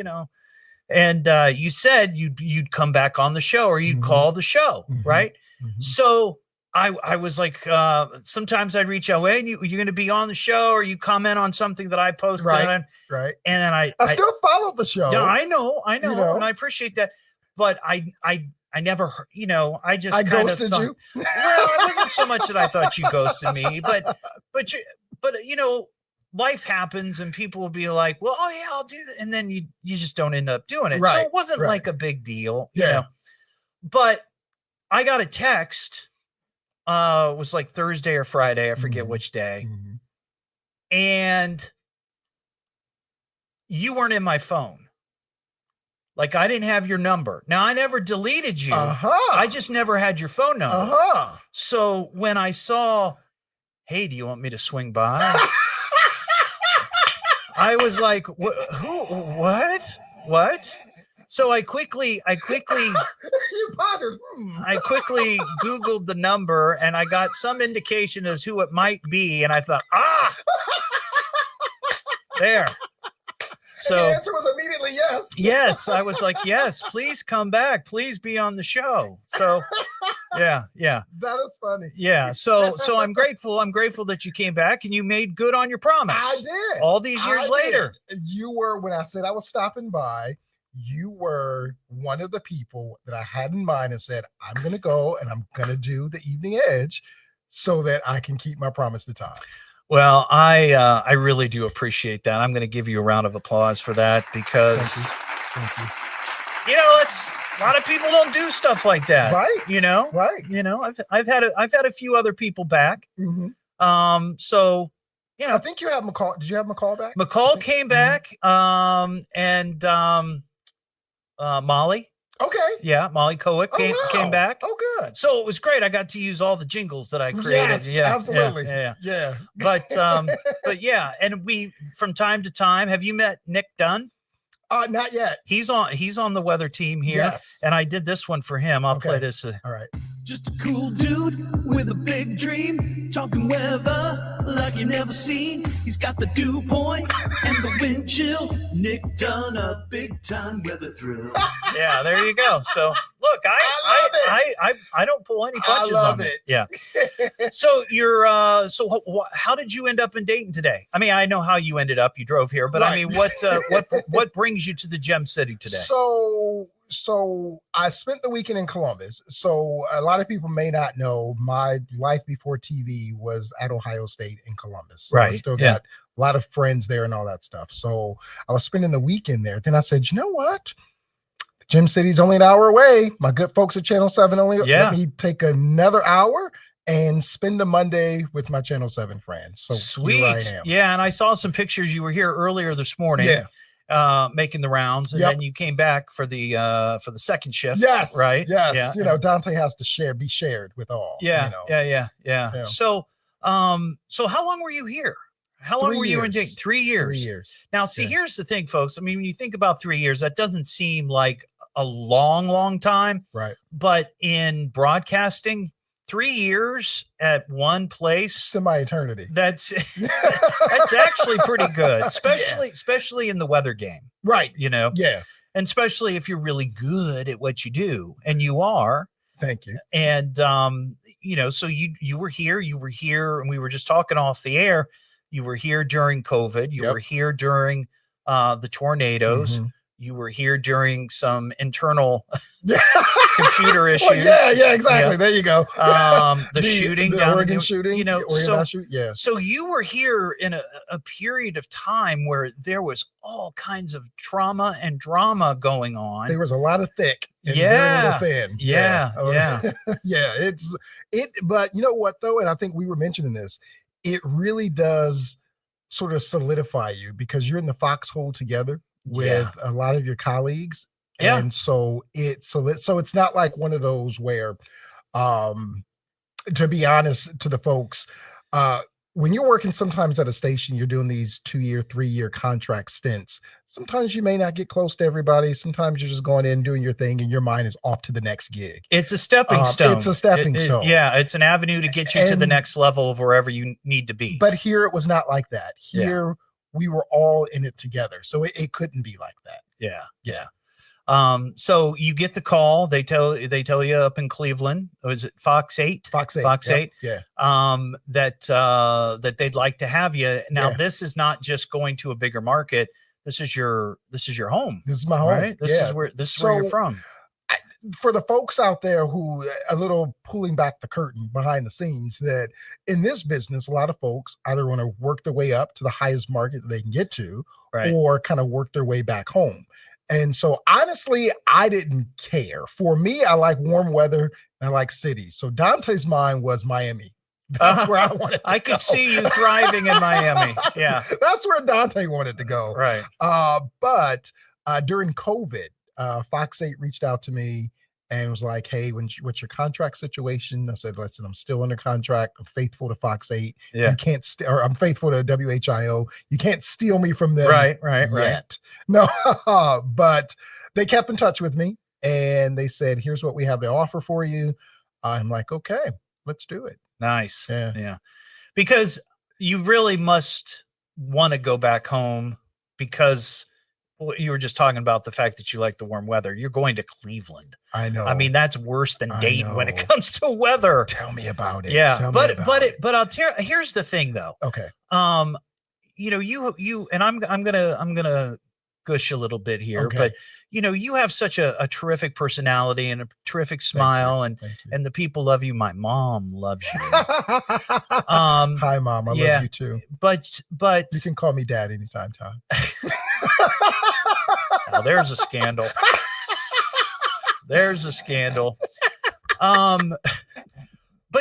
and you said you'd come back on the show, or you'd call the show. Right. So I was like, sometimes I'd reach out, hey, you're going to be on the show, or you comment on something that I posted. Right. And then I still follow the show. Yeah, I know. And I appreciate that. But I never, I just I kind ghosted of you. Well, it wasn't so much that I thought you ghosted me, but life happens, and people will be like, well, oh yeah, I'll do that, and then you just don't end up doing it. Right, so it wasn't like a big deal, you know. But I got a text. It was like Thursday or Friday, I forget which day, and you weren't in my phone. Like, I didn't have your number. Now, I never deleted you. I just never had your phone number. So when I saw, hey, do you want me to swing by? I was like, what? So I quickly You pondered. I quickly Googled the number, and I got some indication as who it might be. And I thought, there. So the answer was immediately yes. Yes, I was like, yes, please come back. Please be on the show. So, yeah. That is funny. Yeah. So I'm grateful. I'm grateful that you came back and you made good on your promise. I did. All these years later. You were, when I said I was stopping by, you were one of the people that I had in mind and said, I'm going to go and I'm going to do the Evening Edge so that I can keep my promise to Todd. Well, I really do appreciate that. I'm going to give you a round of applause for that, because Thank you. It's a lot of people don't do stuff like that, right? Right. I've had a few other people back. So I think you have McCall. Did you have McCall back? McCall came back, and Molly. Okay. Yeah, Molly Kowick came back. Oh, good. So it was great. I got to use all the jingles that I created. Yes, absolutely. Yeah. But yeah, and we from time to time. Have you met Nick Dunn? Not yet. He's on the weather team here. Yes. And I did this one for him. I'll play this. All right. Just a cool dude with a big dream, talking weather like you never seen. He's got the dew point and the wind chill. Nick Dunn, a big time weather thrill. Yeah, there you go. So look, I don't pull any punches on it. Yeah. So you're how did you end up in Dayton today? I mean, I know how you ended up. You drove here, but I mean, what brings you to the Gem City today? So I spent the weekend in Columbus. So a lot of people may not know my life before TV was at Ohio State in Columbus. So I still got a lot of friends there and all that stuff. So I was spending the weekend there. Then I said, you know what? Gem City's only an hour away. My good folks at Channel 7 let me take another hour and spend a Monday with my Channel 7 friends. So sweet. Here I am. Yeah, and I saw some pictures. You were here earlier this morning. Yeah. Making the rounds, and then you came back for the second shift. Yes, right. Yes, yeah. You know, Dontae has to be shared with all. Yeah, you know. yeah. So, so how long were you here? How long were you in Dayton? 3 years. 3 years. Now, see, here's the thing, folks. I mean, when you think about 3 years, that doesn't seem like a long time, right? But in broadcasting, 3 years at one place, semi-eternity. That's actually pretty good, especially in the weather game, right? You know, yeah, and especially if you're really good at what you do, and you are. Thank you. And you know, so you were here, and we were just talking off the air. You were here during COVID. You were here during the tornadoes. Mm-hmm. You were here during some internal computer issues. Well, yeah, exactly. Yeah. There you go. The shooting, the down Oregon shooting, you know. So you were here in a period of time where there was all kinds of trauma and drama going on. There was a lot of thick and very little thin. Yeah. Yeah. But you know what though, and I think we were mentioning this. It really does sort of solidify you because you're in the foxhole together with a lot of your colleagues. Yeah. And so it's not like one of those where, to be honest to the folks, when you're working sometimes at a station, you're doing these 2-year, 3-year contract stints. Sometimes you may not get close to everybody. Sometimes you're just going in, doing your thing, and your mind is off to the next gig. It's a stepping stone. It's a stepping stone. Yeah, it's an avenue to get you to the next level of wherever you need to be. But here it was not like that. Here we were all in it together. So it couldn't be like that. Yeah. So you get the call. They tell you up in Cleveland. Was it Fox 8? Fox 8. Fox 8. Yeah. That they'd like to have you. Now this is not just going to a bigger market. This is your home. This is my home. Right? This is where you're from. For the folks out there who a little pulling back the curtain behind the scenes, that in this business, a lot of folks either want to work their way up to the highest market that they can get to, or kind of work their way back home. And so honestly, I didn't care. For me, I like warm weather and I like cities. So Dontae's mind was Miami. That's where I wanted to I could see you thriving in Miami. Yeah. That's where Dontae wanted to go. Right. But during COVID, Fox 8 reached out to me and was like, hey, what's your contract situation? I said, listen, I'm still under contract. I'm faithful to Fox 8. Yeah. You can't or I'm faithful to WHIO. You can't steal me from them right. No, but they kept in touch with me and they said, here's what we have to offer for you. I'm like, okay, let's do it. Nice. Yeah. Because you really must want to go back home because you were just talking about the fact that you like the warm weather. You're going to Cleveland. I know. I mean, that's worse than Dayton when it comes to weather. Tell me about it. Yeah. But I'll tell you, here's the thing though. Okay. You know, you and I'm gonna gush a little bit here, but you know, you have such a terrific personality and a terrific smile, and the people love you. My mom loves you. Hi, Mom. I love you too. But you can call me Dad anytime, Todd. Now there's a scandal. There's a scandal. But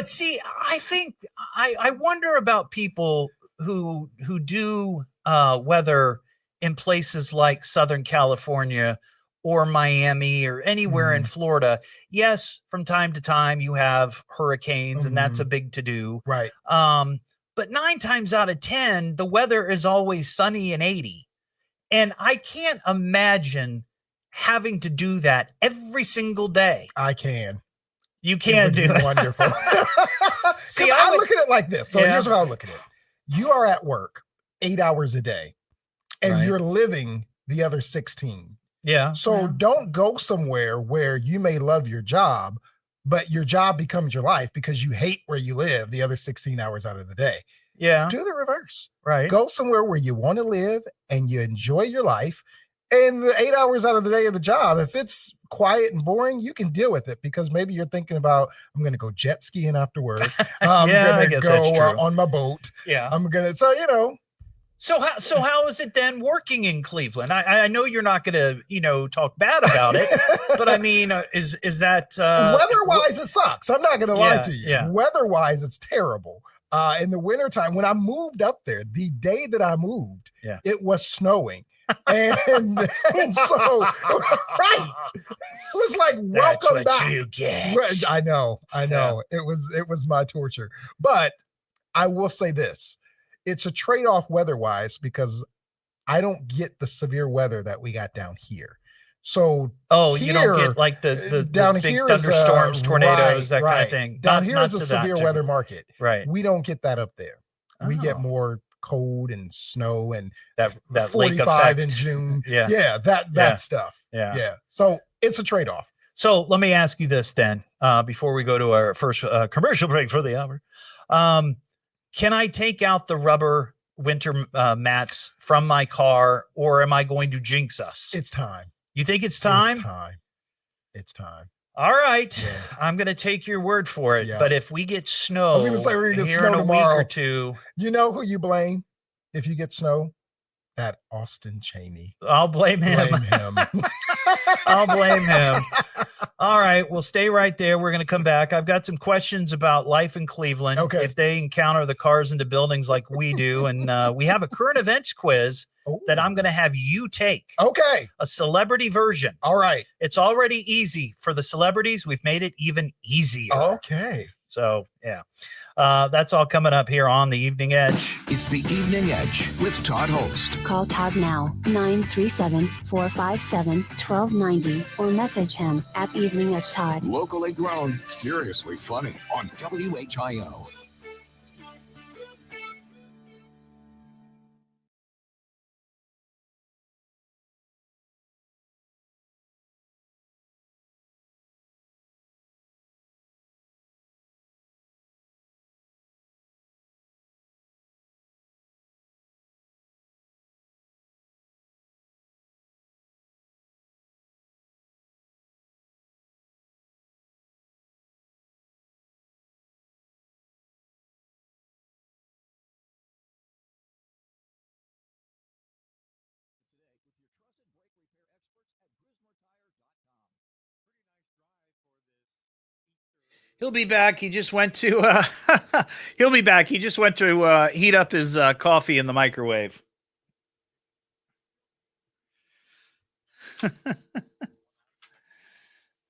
see, I think I wonder about people who do weather in places like Southern California or Miami or anywhere in Florida, yes, from time to time you have hurricanes, and that's a big to-do. Right. But 9 times out of 10, the weather is always sunny and 80. And I can't imagine having to do that every single day. I can. You can do it. Wonderful. See, I look at it like this. So here's how I look at it. You are at work 8 hours a day, and you're living the other 16. Yeah. So don't go somewhere where you may love your job, but your job becomes your life because you hate where you live the other 16 hours out of the day. Yeah. Do the reverse. Right. Go somewhere where you want to live and you enjoy your life. And the 8 hours out of the day of the job, if it's quiet and boring, you can deal with it because maybe you're thinking about, I'm going to go jet skiing after work. I'm going to go on my boat. Yeah. I'm going to, so, you know. So how is it then working in Cleveland? I know you're not going to, talk bad about it, but I mean, is that weather-wise, it sucks. I'm not going to lie to you. Yeah. Weather-wise, it's terrible. In the wintertime, when I moved up there, the day that I moved, it was snowing. And so, right. It was like, welcome That's what back. you get. I know. Yeah. It was my torture. But I will say this. It's a trade-off weather-wise because I don't get the severe weather that we got down here. So you don't get like the down big here thunderstorms, tornadoes, that kind of thing. Down here is a severe weather market. Right. We don't get that up there. We get more cold and snow and that 45 lake effect in June. Yeah. That stuff. Yeah. So it's a trade-off. So let me ask you this then, before we go to our first commercial break for the hour. Can I take out the rubber winter mats from my car, or am I going to jinx us? It's time. You think it's time? It's time. All right. Yeah. I'm going to take your word for it. Yeah. But if we get snow, I was going to say we're going to get snow in a tomorrow. Week or two. You know who you blame if you get snow? That Austin Chaney. I'll blame him. I'll blame him. All right. We'll stay right there. We're going to come back. I've got some questions about life in Cleveland. Okay. If they encounter the cars into buildings like we do. And we have a current events quiz that I'm going to have you take. Okay. A celebrity version. All right. It's already easy for the celebrities. We've made it even easier. Okay. So, yeah. That's all coming up here on the Evening Edge. It's the Evening Edge with Todd Hollst. Call Todd now, 937-457-1290, or message him at Evening Edge Todd. Locally grown, seriously funny on WHIO. He'll be back. He just went to he'll be back. He just went to heat up his coffee in the microwave.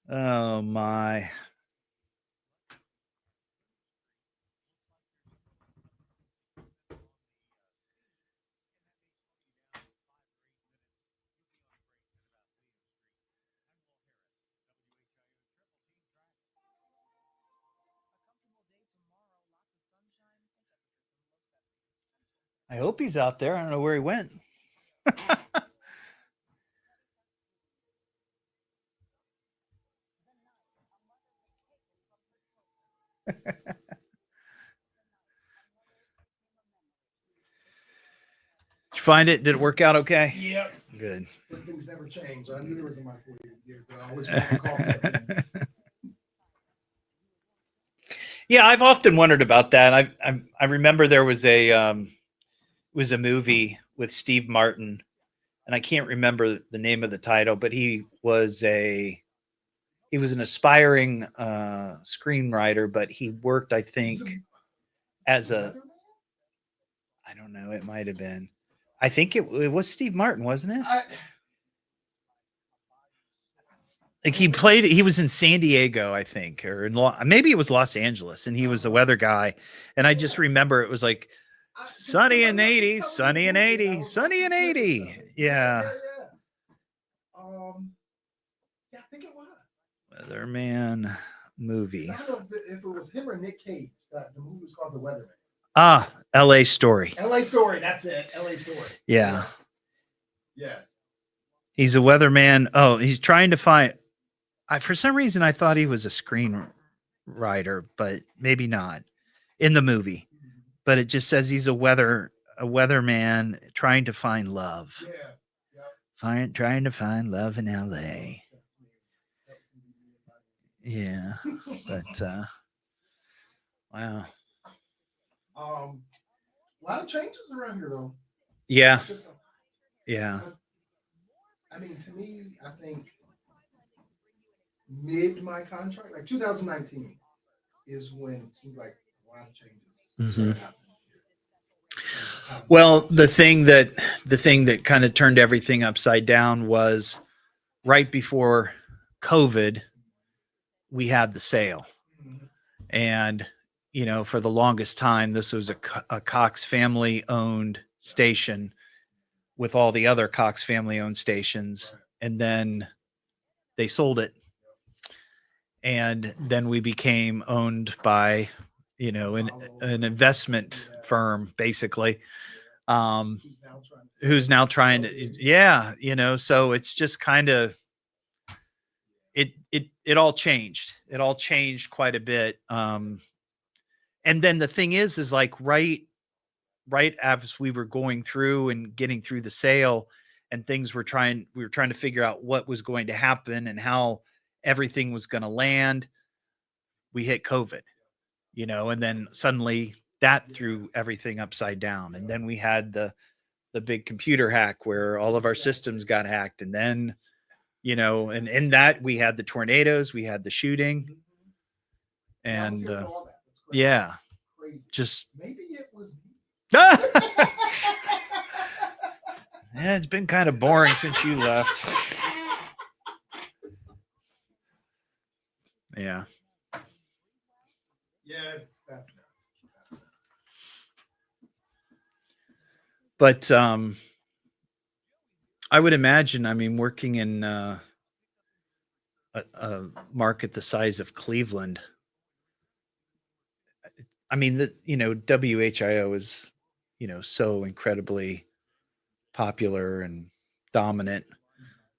Oh my. I hope he's out there. I don't know where he went. Did you find it? Did it work out okay? Yep. Good. Things never change. I knew there was a microwave. I always want to call it. Yeah, I've often wondered about that. I remember there was a movie with Steve Martin, and I can't remember the name of the title, but he was an aspiring screenwriter, but he worked, I think, as I don't know, it might have been. I think it was Steve Martin, wasn't it? Like he was in San Diego, I think, or maybe it was Los Angeles, and he was the weather guy. And I just remember it was like sunny and 80, sunny and 80, sunny and 80. Yeah. Yeah, I think it was. Weatherman movie. I don't know if it was him or Nick Cage. The movie was called The Weatherman. Ah, L.A. Story. L.A. Story. That's it. L.A. Story. Yeah. Yes. He's a weatherman. Oh, he's trying to find. For some reason, I thought he was a screenwriter, but maybe not in the movie. But it just says he's a weatherman trying to find love. Yeah. Trying to find love in L.A. Yeah, but wow. A lot of changes around here, though. Yeah. Yeah. I mean, to me, I think mid my contract, like 2019, is when it seems like a lot of changes. Well, the thing that kind of turned everything upside down was right before COVID, we had the sale. And, for the longest time, this was a Cox family owned station with all the other Cox family owned stations. And then they sold it. And then we became owned by, an investment firm, basically, who's now trying to, so it's just kind of, it all changed. It all changed quite a bit. And then the thing is like right as we were going through and getting through the sale and we were trying to figure out what was going to happen and how everything was going to land. We hit COVID, and then suddenly that threw everything upside down. And then we had the big computer hack where all of our systems got hacked. And then, and in that we had the tornadoes, we had the shooting, and yeah, just maybe it was. Yeah, it's been kind of boring since you left. Yeah. Yeah, that's nuts. But I would imagine, working in a market the size of Cleveland, WHIO is, so incredibly popular and dominant.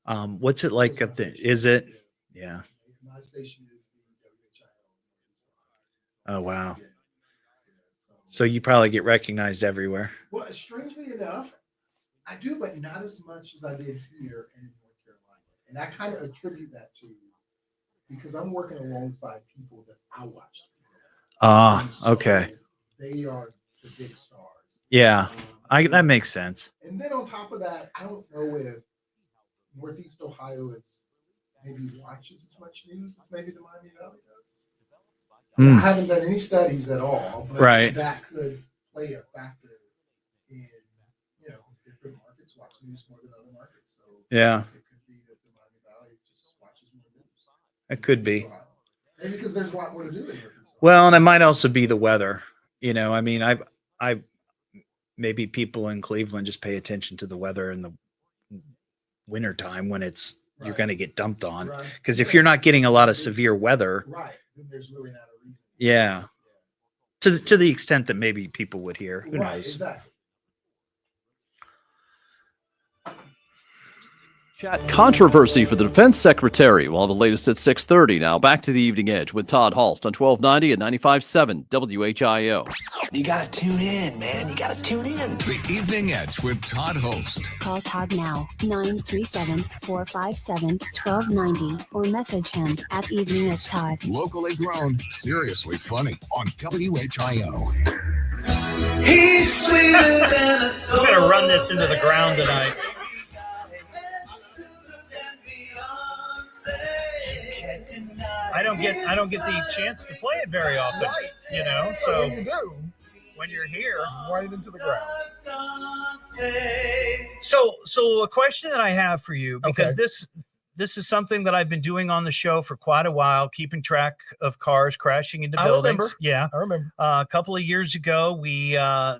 What's it like up there? Is it? Yeah. My station is the Oh, wow. So you probably get recognized everywhere. Well, strangely enough, I do, but not as much as I did here in North Carolina. And I kind of attribute that to because I'm working alongside people that I watch. Okay. They are the big stars. Yeah, that makes sense. And then on top of that, I don't know if Northeast Ohio is maybe watches as much news as maybe the Miami Valley does. I haven't done any studies at all, but that could play a factor in, different markets watch news more than other markets. So yeah, it could be that the Miami Valley just watches more news. It could be. Maybe because there's a lot more to do in here. Well, and it might also be the weather. I maybe people in Cleveland just pay attention to the weather in the wintertime when you're going to get dumped on. Because if you're not getting a lot of severe weather, then there's really not a reason. Yeah. To the extent that maybe people would hear. Who knows? Exactly. Chat controversy for the defense secretary. We'll have the latest at 6:30. Now back to the Evening Edge with Todd Hollst on 1290 and 95.7 WHIO. You got to tune in, man. You got to tune in. The Evening Edge with Todd Hollst. Call Todd now, 937-457-1290, or message him at Evening Edge Todd. Locally grown, seriously funny on WHIO. He's sweeter than a soul. I'm going to run this into the ground tonight. I don't get the chance to play it very often, So when you do, when you're here, run it into the ground. So a question that I have for you, because this is something that I've been doing on the show for quite a while, keeping track of cars crashing into buildings. Remember. Yeah, I remember. A couple of years ago, we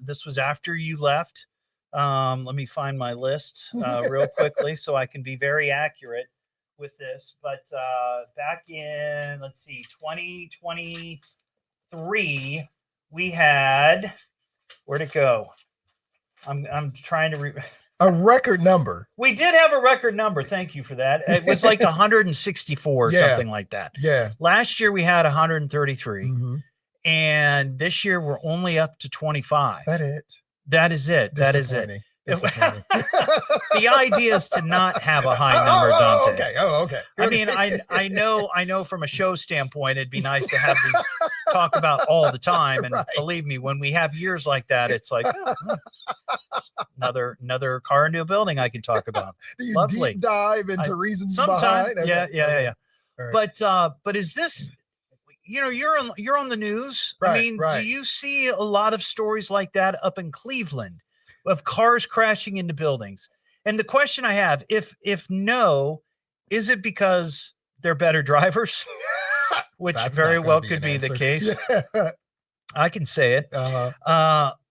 this was after you left. Let me find my list real quickly so I can be very accurate with this. But back in, let's see, 2023, we had, where'd it go? I'm trying to a record number. We did have a record number. Thank you for that. It was like 164 or something like that. Yeah. Last year we had 133. And this year we're only up to 25. That is it. That is it. The idea is to not have a high number, Dontae. Okay. I mean, I know from a show standpoint, it'd be nice to have these talk about all the time. And believe me, when we have years like that, it's like another car into a building I can talk about. Lovely. Deep dive into reasons sometime, behind. Yeah. Right. But is this? You're on the news. I mean, do you see a lot of stories like that up in Cleveland of cars crashing into buildings? And the question I have, if no, is it because they're better drivers? Which very well could be the case. Yeah. I can say it.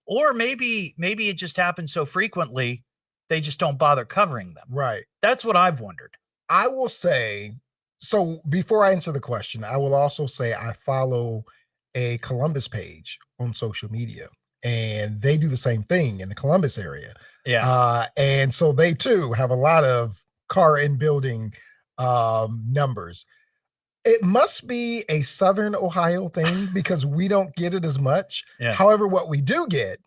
Or maybe it just happens so frequently they just don't bother covering them. Right. That's what I've wondered. I will say, so before I answer the question, I will also say I follow a Columbus page on social media, and they do the same thing in the Columbus area. Yeah. And so they too have a lot of car in building numbers. It must be a Southern Ohio thing because we don't get it as much. Yeah. However, what we do get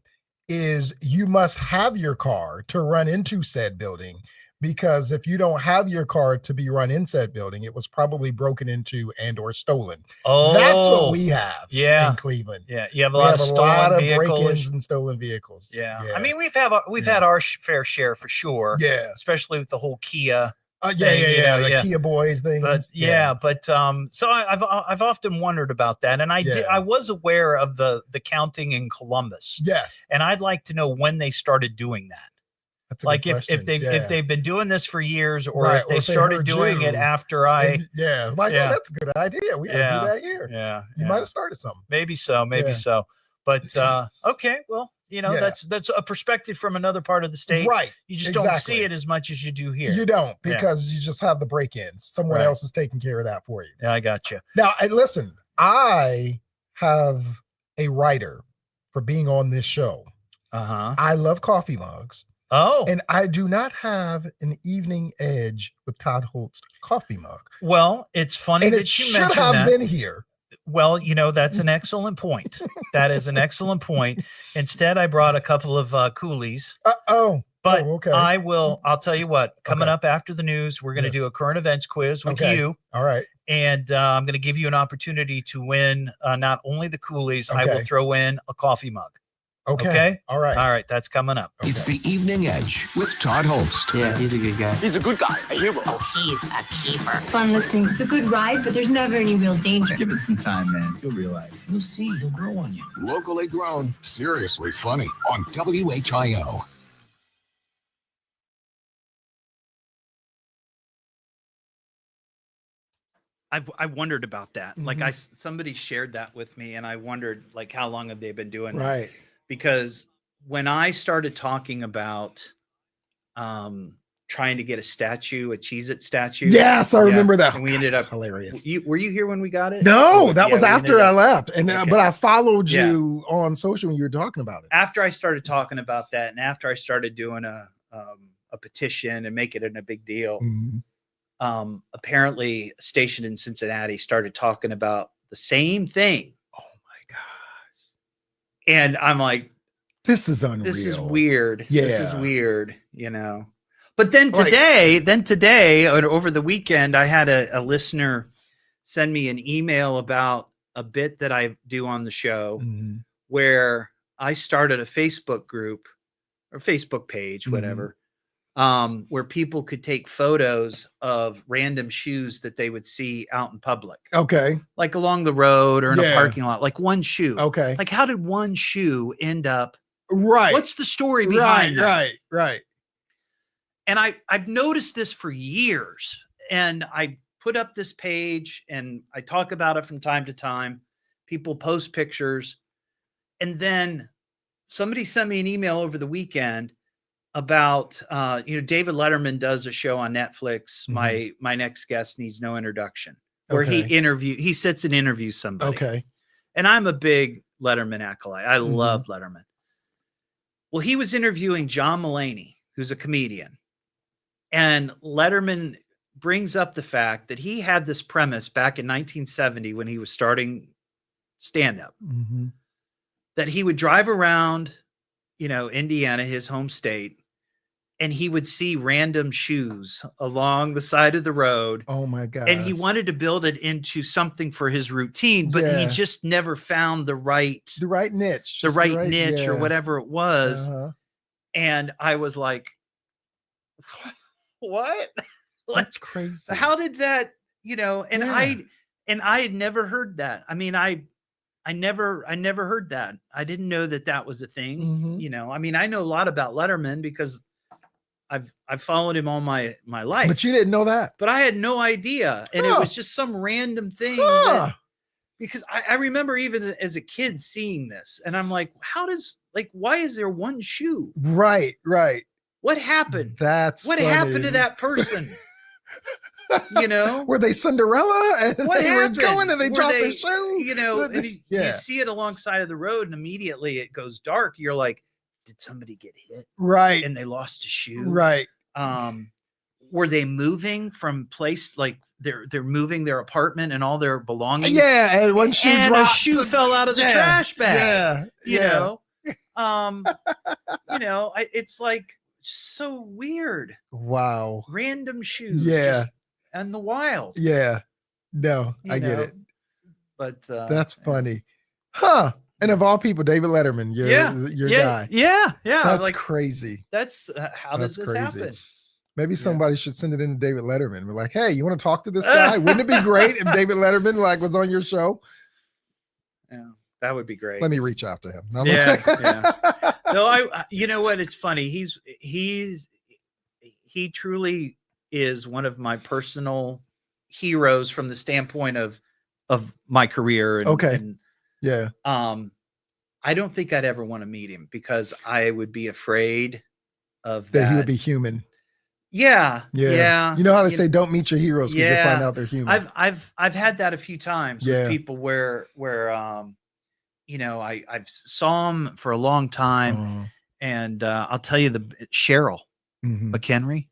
is you must have your car to run into said building, because if you don't have your car to be run in said building, it was probably broken into and or stolen. Oh, that's what we have in Cleveland. Yeah, you have a lot of stolen vehicles. Break-ins and stolen vehicles. Yeah. I mean, we've had our fair share for sure. Yeah, especially with the whole Kia. The Kia Boys thing. But so I've often wondered about that, and I was aware of the counting in Columbus. Yes, and I'd like to know when they started doing that. That's like if they've been doing this for years, or if they started doing it after I. Oh, that's a good idea. We gotta do that here. Yeah, you might have started something. Maybe so. But okay, well, that's a perspective from another part of the state. Right. You just don't see it as much as you do here. You don't, because you just have the break-ins. Someone else is taking care of that for you. Yeah, I got you. Now, listen, I have a writer for being on this show. I love coffee mugs. Oh. And I do not have an Evening Edge with Todd Hollst coffee mug. Well, it's funny that you mentioned that. It should have been here. Well, that's an excellent point. That is an excellent point. Instead, I brought a couple of coolies. But okay. I'll tell you what, coming up after the news, we're going to do a current events quiz with you. All right. And I'm going to give you an opportunity to win not only the coolies, I will throw in a coffee mug. Okay. All right. That's coming up. It's the Evening Edge with Todd Hollst. Yeah, he's a good guy. He's a good guy. A hero. Oh, he's a keeper. It's fun listening. It's a good ride, but there's never any real danger. Give it some time, man. You'll realize. You'll see. He'll grow on you. Locally grown, seriously funny on WHIO. I wondered about that. Like somebody shared that with me, and I wondered how long have they been doing that? Right. Because when I started talking about trying to get a Cheez-It statue. Yes, I remember that. And we ended up hilarious. Were you here when we got it? No, that was after I left. And but I followed you on social when you were talking about it. After I started talking about that, and after I started doing a petition and making it a big deal, apparently a station in Cincinnati started talking about the same thing. Oh my gosh. And I'm like, this is unreal. This is weird. Yeah. This is weird, But then today, or over the weekend, I had a listener send me an email about a bit that I do on the show where I started a Facebook group or Facebook page, whatever, where people could take photos of random shoes that they would see out in public. Okay. Like along the road or in a parking lot, like one shoe. Okay. Like how did one shoe end up? Right. What's the story behind that? Right. And I've noticed this for years. and I put up this page and I talk about it from time to time. People post pictures. And then somebody sent me an email over the weekend about, David Letterman does a show on Netflix. My next guest needs no introduction, where he sits and interviews somebody. Okay. And I'm a big Letterman acolyte. I love Letterman. Well, he was interviewing John Mulaney, who's a comedian. And Letterman brings up the fact that he had this premise back in 1970 when he was starting stand-up, that he would drive around, Indiana, his home state, and he would see random shoes along the side of the road. Oh my God. And he wanted to build it into something for his routine, but he just never found the right niche, or whatever it was. And I was like, what? That's crazy. How did that, and I had never heard that. I mean, I never heard that. I didn't know that was a thing. I mean, I know a lot about Letterman because I've followed him all my life. But you didn't know that. But I had no idea. And it was just some random thing because I remember even as a kid seeing this and I'm like, why is there one shoe? Right. What happened? What happened to that person? Were they Cinderella and what they happened? were going and they dropped their shoe? You see it alongside of the road and immediately it goes dark. You're like, did somebody get hit? Right. And they lost a shoe. Right. Were they moving from place like they're moving their apartment and all their belongings? Yeah, and one shoe and dropped. a shoe fell out of the trash bag. Yeah. It's like so weird. Wow. Random shoes. Yeah. Just in the wild. Yeah. No, I get it. But that's funny. Huh. And of all people, David Letterman, your guy. Yeah. That's crazy. That's how does this happen? Maybe somebody should send it in to David Letterman. We're like, hey, you want to talk to this guy? Wouldn't it be great if David Letterman was on your show? Yeah, that would be great. Let me reach out to him. Yeah. No, you know what? It's funny. He truly is one of my personal heroes from the standpoint of my career. And, yeah. I don't think I'd ever want to meet him because I would be afraid of that he would be human. Yeah. You know how they say don't meet your heroes because you'll find out they're human. I've had that a few times with people where I've saw him for a long time and I'll tell you Cheryl McHenry.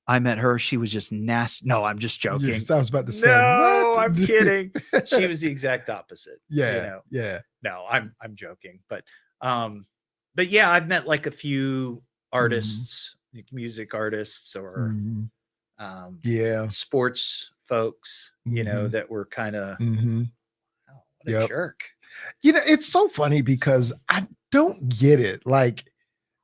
I met her. She was just nasty. No, I'm just joking. Yes, I was about to say. No, I'm kidding. She was the exact opposite. Yeah. No, I'm joking. But yeah, I've met like a few artists, like music artists or sports folks, that were kind of what a jerk. It's so funny because I don't get it.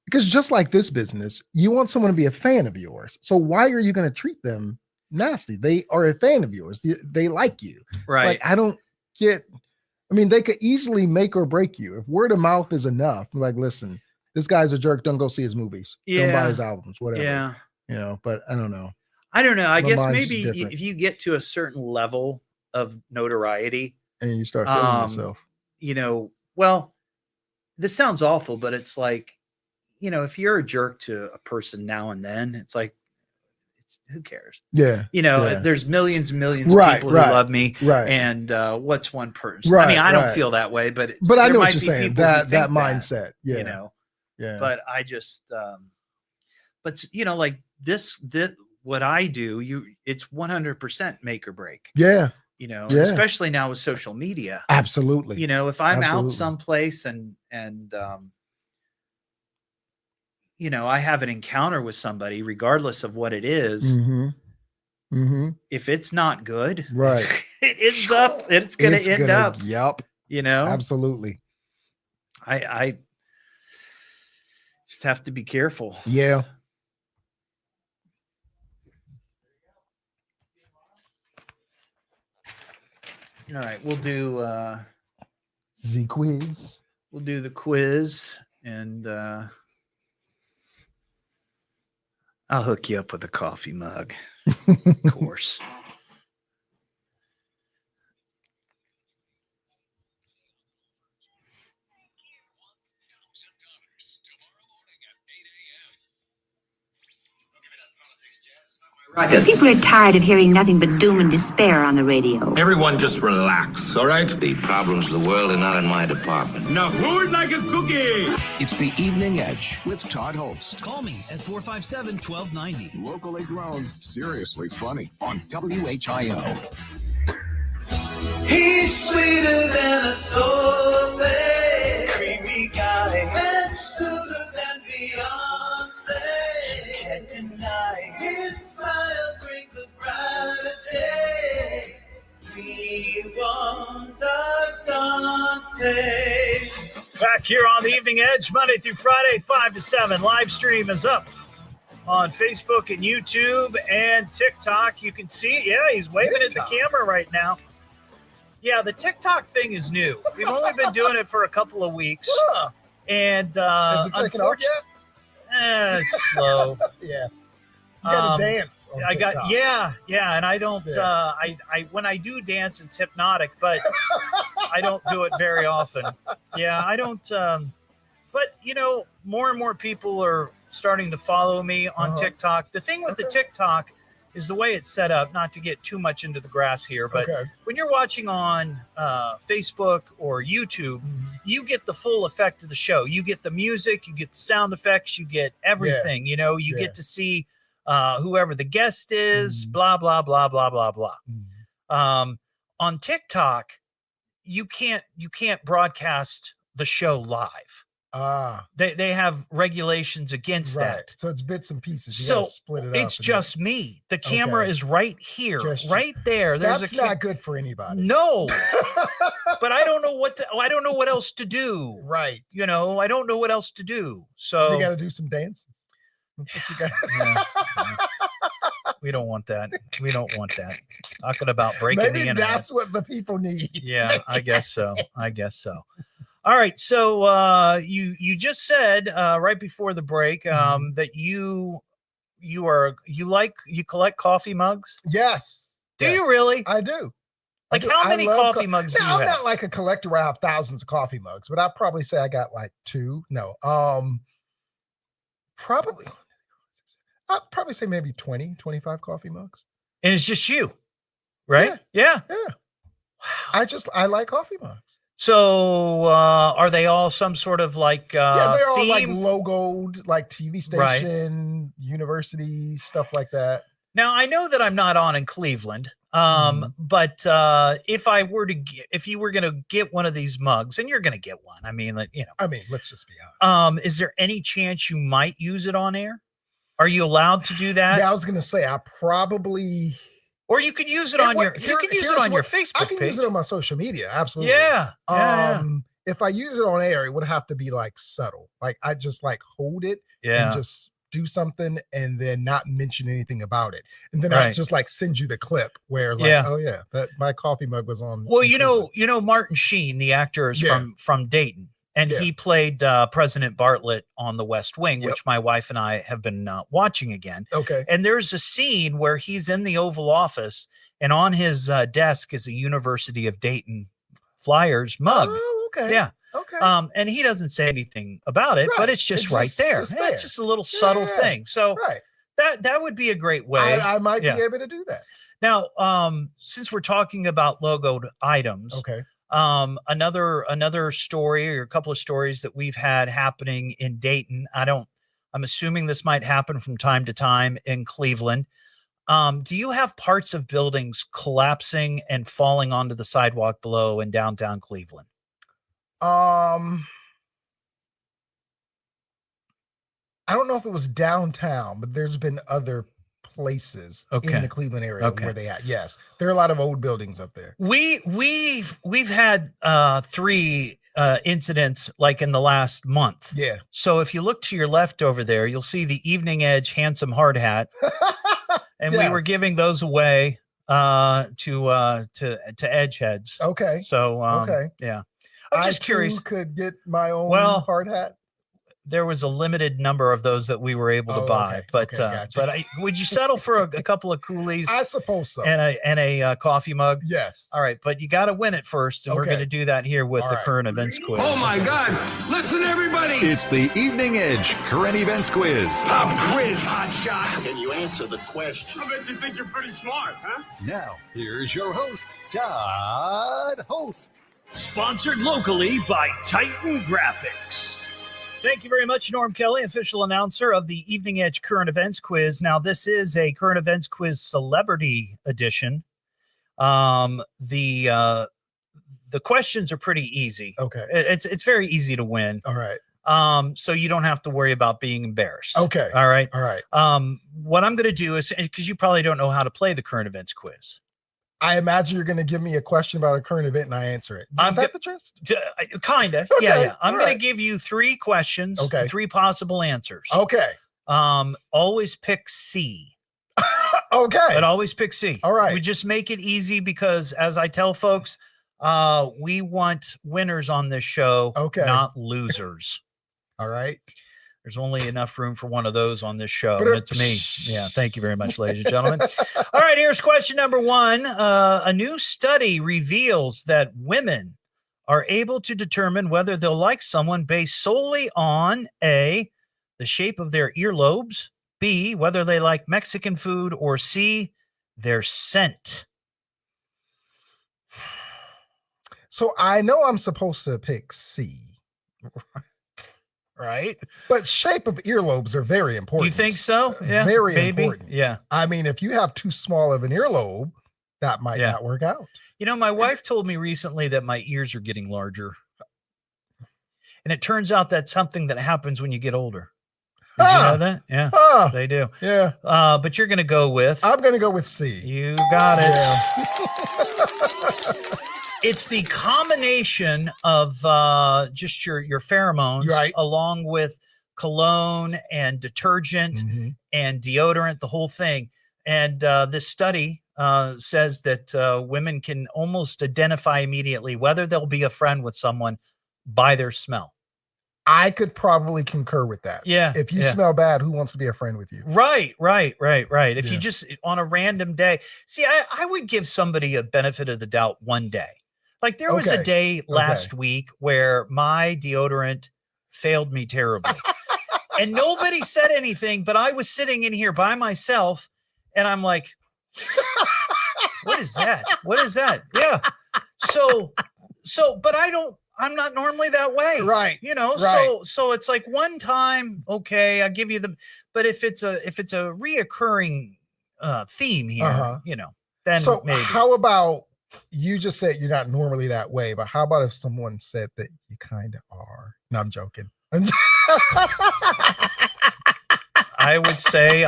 Because just like this business, you want someone to be a fan of yours. So why are you going to treat them nasty? They are a fan of yours. They like you. Right. I don't get, they could easily make or break you. If word of mouth is enough, listen, this guy's a jerk. Don't go see his movies. Don't buy his albums, whatever. Yeah. But I don't know. I guess maybe if you get to a certain level of notoriety and you start feeling yourself, well, this sounds awful, but it's like, if you're a jerk to a person now and then, it's like, who cares? Yeah. There's millions and millions of people who love me. Right. And what's one person? Right. I don't feel that way, but I know what you're saying. That mindset. Yeah. Yeah. But I just, like this, what I do, it's 100% make or break. Yeah. Especially now with social media. Absolutely. If I'm out someplace and I have an encounter with somebody, regardless of what it is, if it's not good, right, it's going to end up. Yep. Absolutely. I just have to be careful. Yeah. All right, we'll do the quiz. We'll do the quiz, and I'll hook you up with a coffee mug. Of course. People are tired of hearing nothing but doom and despair on the radio. Everyone just relax, all right? The problems of the world are not in my department. Now who would like a cookie? It's the Evening Edge with Todd Hollst. Call me at 457-1290. Locally grown, seriously funny on WHIO. He's sweeter than a sorbet, creamy guy, and smoother than Beyonce. You can't deny his smile brings a brighter day. We want a Dontae. Back here on the Evening Edge, Monday through Friday, 5 to 7. Live stream is up on Facebook and YouTube and TikTok. You can see, he's waving at the camera right now. Yeah, the TikTok thing is new. We've only been doing it for a couple of weeks. And Is it taking off yet? It's slow. Yeah. You gotta dance on TikTok. And I don't I when I do dance, it's hypnotic, but I don't do it very often. Yeah, I don't but more and more people are starting to follow me on TikTok. The thing with the TikTok is the way it's set up, not to get too much into the grass here, but when you're watching on Facebook or YouTube, you get the full effect of the show. You get the music, you get the sound effects, you get everything. You get to see whoever the guest is, blah, blah, blah, blah, blah, blah. On TikTok, you can't broadcast the show live. They have regulations against that. So it's bits and pieces. You So gotta split it up. it's just me. The camera is right here, Just right there. That's not good for anybody. No, but I don't know I don't know what else to do. Right. I don't know what else to do. So You got to do some dances. That's what you got. We don't want that. We don't want that. Talking about breaking Maybe the internet. that's what the people need. Yeah, I guess so. All right. So you just said right before the break that you collect coffee mugs. Yes. Do you really? I do. Like how many coffee mugs do you I'm have? not like a collector where I have thousands of coffee mugs, but I'd probably say I got like 2. No. I'd probably say maybe 20, 25 coffee mugs. And it's just you, right? Yeah. Wow. I like coffee mugs. So are they all some sort of like they're all like theme? logoed, like TV station, university, stuff like that. Now I know that I'm not on in Cleveland, but if you were going to get one of these mugs, and you're going to get one, I mean, let's just be honest. Is there any chance you might use it on air? Are you allowed to do that? Yeah, I was going to say I probably. Or you could use it on your your Facebook I can page. use it on my social media. Absolutely. Yeah. If I use it on air, it would have to be like subtle. Like I just like hold it and just do something and then not mention anything about it. And then I just like send you the clip where like, oh yeah, that my coffee mug was on. Well, you know Martin Sheen, the actor, is from Dayton. And he played President Bartlett on The West Wing, which my wife and I have been watching again. Okay. And there's a scene where he's in the Oval Office, and on his desk is a University of Dayton Flyers mug. Oh, okay. Yeah. Okay. And he doesn't say anything about it, but it's just right there. It's just a little subtle thing. So that would be a great way. I might be able to do that. Now, since we're talking about logoed items, another story or a couple of stories that we've had happening in Dayton. I'm assuming this might happen from time to time in Cleveland. Do you have parts of buildings collapsing and falling onto the sidewalk below in downtown Cleveland? I don't know if it was downtown, but there's been other places in the Cleveland area where they at. Yes, there are a lot of old buildings up there. We've had 3 incidents like in the last month. Yeah. So if you look to your left over there, you'll see the Evening Edge handsome hard hat, and we were giving those away to edge heads. Okay. So yeah, I'm just curious. Could get my own hard hat. there was a limited number of those that we were able to buy. Okay. But Gotcha. would you settle for a couple of coolies? I suppose so. And a coffee mug? Yes. All right, but you got to win it first, and we're going to do that here with the current events quiz. Oh my God! Listen, everybody! It's the Evening Edge Current Events Quiz. A quiz, hotshot. Can you answer the question? I bet you think you're pretty smart, huh? Now, here's your host, Todd Hollst. Sponsored locally by Titan Graphics. Thank you very much, Norm Kelly, official announcer of the Evening Edge Current Events Quiz. Now, this is a Current Events Quiz Celebrity Edition. The questions are pretty easy. Okay. It's very easy to win. All right. So you don't have to worry about being embarrassed. Okay. All right. All right. What I'm going to do is, because you probably don't know how to play the Current Events Quiz. I imagine you're going to give me a question about a current event and I answer it. Is that the gist? Kind of. Okay, Yeah. I'm all going to right. give you 3 questions, Okay. 3 possible answers. Okay. Always pick C. Okay. But always pick C. All right. We just make it easy because, as I tell folks, we want winners on this show, not losers. All right. There's only enough room for one of those on this show. And it's me. Yeah. Thank you very much, ladies and gentlemen. All right. Here's question number 1. A new study reveals that women are able to determine whether they'll like someone based solely on A, the shape of their earlobes, B, whether they like Mexican food, or C, their scent. So I know I'm supposed to pick C. Right. But shape of earlobes are very important. You think so? Yeah. Very maybe. important. Yeah. I mean, if you have too small of an earlobe, that might not work out. You know, my wife told me recently that my ears are getting larger. And it turns out that's something that happens when you get older. Did you know that? Yeah. They do. Yeah. But you're going to go with? I'm going to go with C. You got it. It's the combination of just your pheromones, right, along with cologne and detergent and deodorant, the whole thing. And this study says that women can almost identify immediately whether they'll be a friend with someone by their smell. I could probably concur with that. Yeah. If you smell bad, who wants to be a friend with you? Right. If you just on a random day, see, I would give somebody a benefit of the doubt one day. Like there was a day last week where my deodorant failed me terribly. And nobody said anything, but I was sitting in here by myself and I'm like, what is that? What is that? Yeah. So, but I'm not normally that way. Right. You know, right. So it's like one time, okay, I give you but if it's a reoccurring theme here, you know, then so maybe. How about, you just said you're not normally that way, but how about if someone said that you kind of are? No, I'm joking. I would say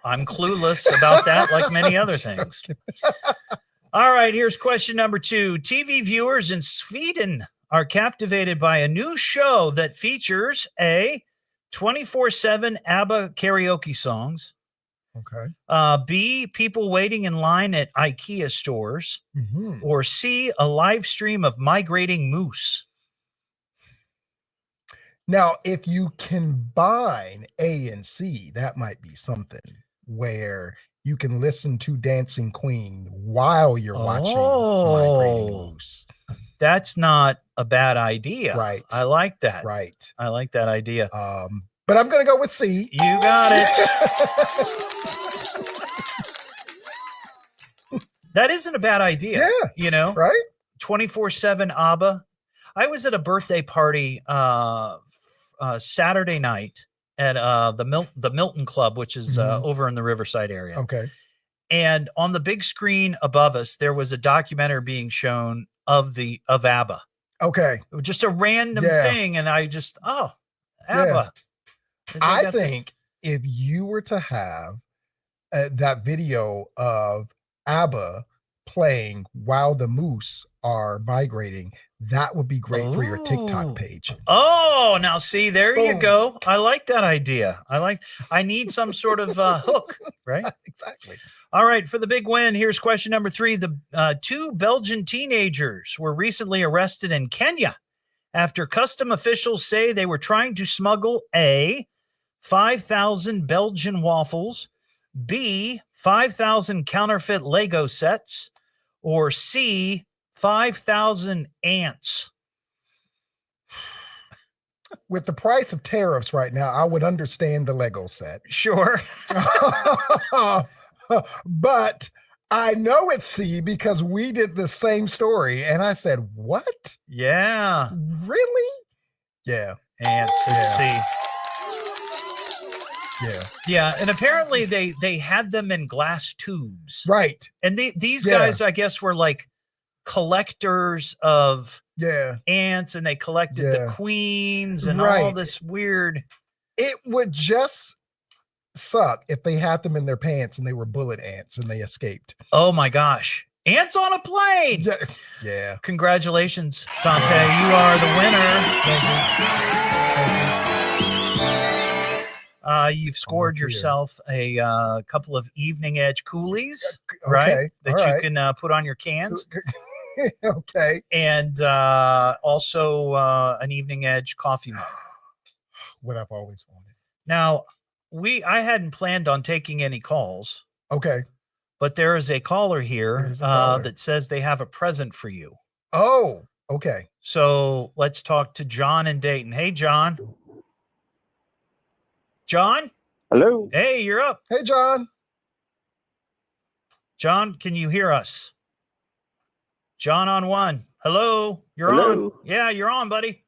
I'm clueless about that, like many other things. All right, here's question number 2. TV viewers in Sweden are captivated by a new show that features A, 24/7 ABBA karaoke songs. Okay. B, people waiting in line at IKEA stores. Or C, a live stream of migrating moose. Now, if you combine A and C, that might be something where you can listen to Dancing Queen while you're watching Migrating Moose. That's not a bad idea. Right. I like that. Right. I like that idea. But I'm going to go with C. You got it. That isn't a bad idea. Yeah. You know, right? 24/7 ABBA. I was at a birthday party Saturday night at the Milton Club, which is over in the Riverside area. Okay. And on the big screen above us, there was a documentary being shown of ABBA. Okay. It was just a random thing. And I just, ABBA. Yeah. I think if you were to have that video of ABBA playing while the moose are migrating, that would be great for your TikTok page. Oh, now see, there you go. I like that idea. I need some sort of hook, right? Exactly. All right, for the big win, here's question number 3. The 2 Belgian teenagers were recently arrested in Kenya after custom officials say they were trying to smuggle A, 5,000 Belgian waffles, B, 5,000 counterfeit Lego sets, or C, 5,000 ants. With the price of tariffs right now, I would understand the Lego set. Sure. But I know it's C because we did the same story. And I said, what? Yeah. Really? Yeah. Ants, it's C. Yeah. Yeah, and apparently they had them in glass tubes. Right. And these guys, I guess, were like collectors of ants, and they collected the queens and all this weird. It would just suck if they had them in their pants and they were bullet ants and they escaped. Oh my gosh. Ants on a plane. Yeah. Congratulations, Dontae. You are the winner. Thank you. You've scored yourself a couple of Evening Edge coolies, right? That you can put on your cans. Okay. And also an Evening Edge coffee mug. What I've always wanted. Now, I hadn't planned on taking any calls. Okay. But there is a caller here that says they have a present for you. Oh, okay. So let's talk to John in Dayton. Hey, John. John? Hello. Hey, you're up. Hey, John. John, can you hear us? John on one. Hello. You're on. Yeah, you're on, buddy.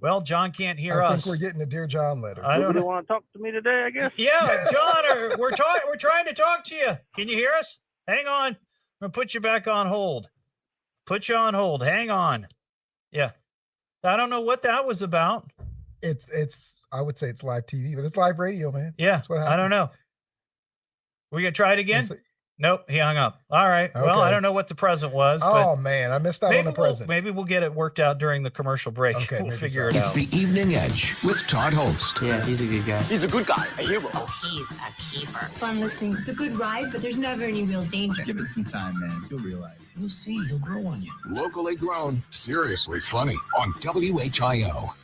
Well, John can't hear us. I think we're getting a Dear John letter. I don't want to talk to me today, I guess. Yeah, John, we're trying to talk to you. Can you hear us? Hang on. I'm going to put you back on hold. Put you on hold. Hang on. Yeah. I don't know what that was about. It's I would say it's live TV, but it's live radio, man. Yeah. That's what happens. I don't know. We going to try it again? Nope, he hung up. All right. Okay. Well, I don't know what the present was. Oh, man, I missed out on the present. Maybe we'll get it worked out during the commercial break. Okay, we'll figure it It's out. the Evening Edge with Todd Hollst. Yeah, he's a good guy. He's a good guy, a hero. Oh, he's a keeper. It's fun listening. It's a good ride, but there's never any real danger. Give it some time, man. You'll realize. You'll see. He'll grow on you. Locally grown, seriously funny on WHIO.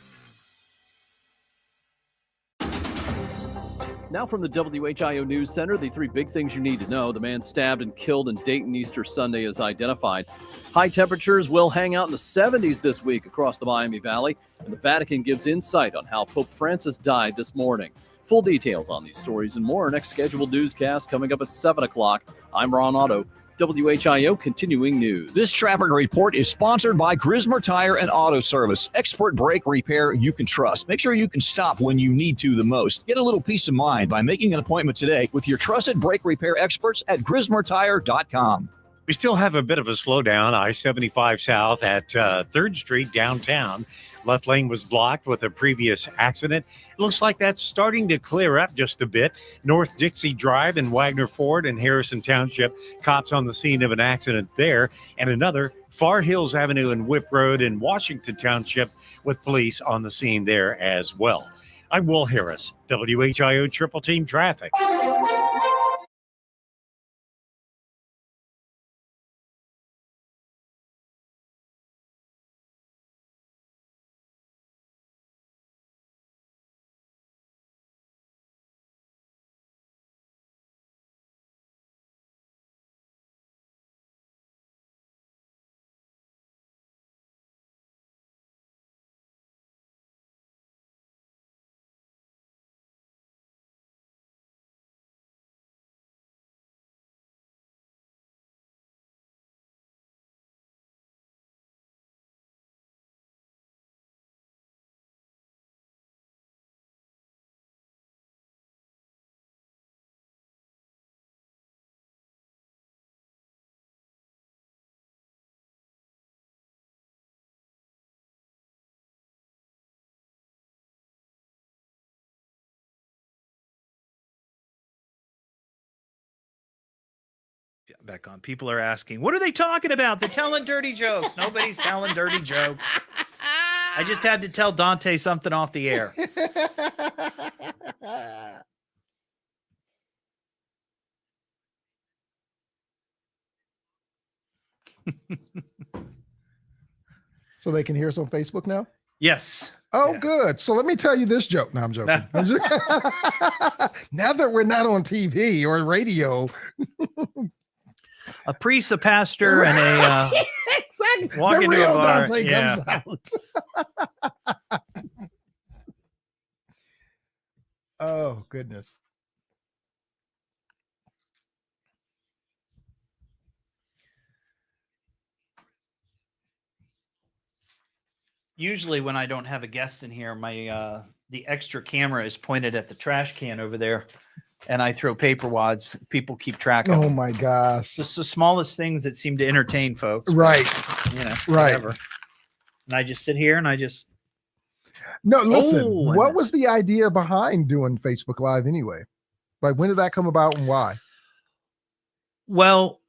Now from the WHIO News Center, the three big things you need to know. The man stabbed and killed in Dayton Easter Sunday is identified. High temperatures will hang out in the 70s this week across the Miami Valley, and the Vatican gives insight on how Pope Francis died this morning. Full details on these stories and more. Our next scheduled newscast coming up at 7 o'clock. I'm Ron Otto. WHIO Continuing News. This traffic report is sponsored by Grismer Tire and Auto Service. Expert brake repair you can trust. Make sure you can stop when you need to the most. Get a little peace of mind by making an appointment today with your trusted brake repair experts at GrismerTire.com. We still have a bit of a slowdown, I-75 south at 3rd Street downtown. Left lane was blocked with a previous accident. It looks like that's starting to clear up just a bit. North Dixie Drive in Wagner Ford and Harrison Township. Cops on the scene of an accident there. And another, Far Hills Avenue and Whip Road in Washington Township with police on the scene there as well. I'm Will Harris, WHIO Triple Team Traffic. Back on. People are asking, what are they talking about? They're telling dirty jokes. Nobody's telling dirty jokes. I just had to tell Dontae something off the air. So they can hear us on Facebook now? Yes. Oh, good. So let me tell you this joke. No, I'm joking. Now that we're not on TV or radio. A priest, a pastor, and a exactly. walk The into real a bar. Dontae comes out. Oh, goodness. Usually when I don't have a guest in here, my the extra camera is pointed at the trash can over there, and I throw paper wads. People keep track of Oh them. my gosh. Just the smallest things that seem to entertain folks. Right. You know, Right. whatever. And I just sit here and I just No, listen. Oh, What was the idea behind doing Facebook Live anyway? Like, when did that come about and why? Well,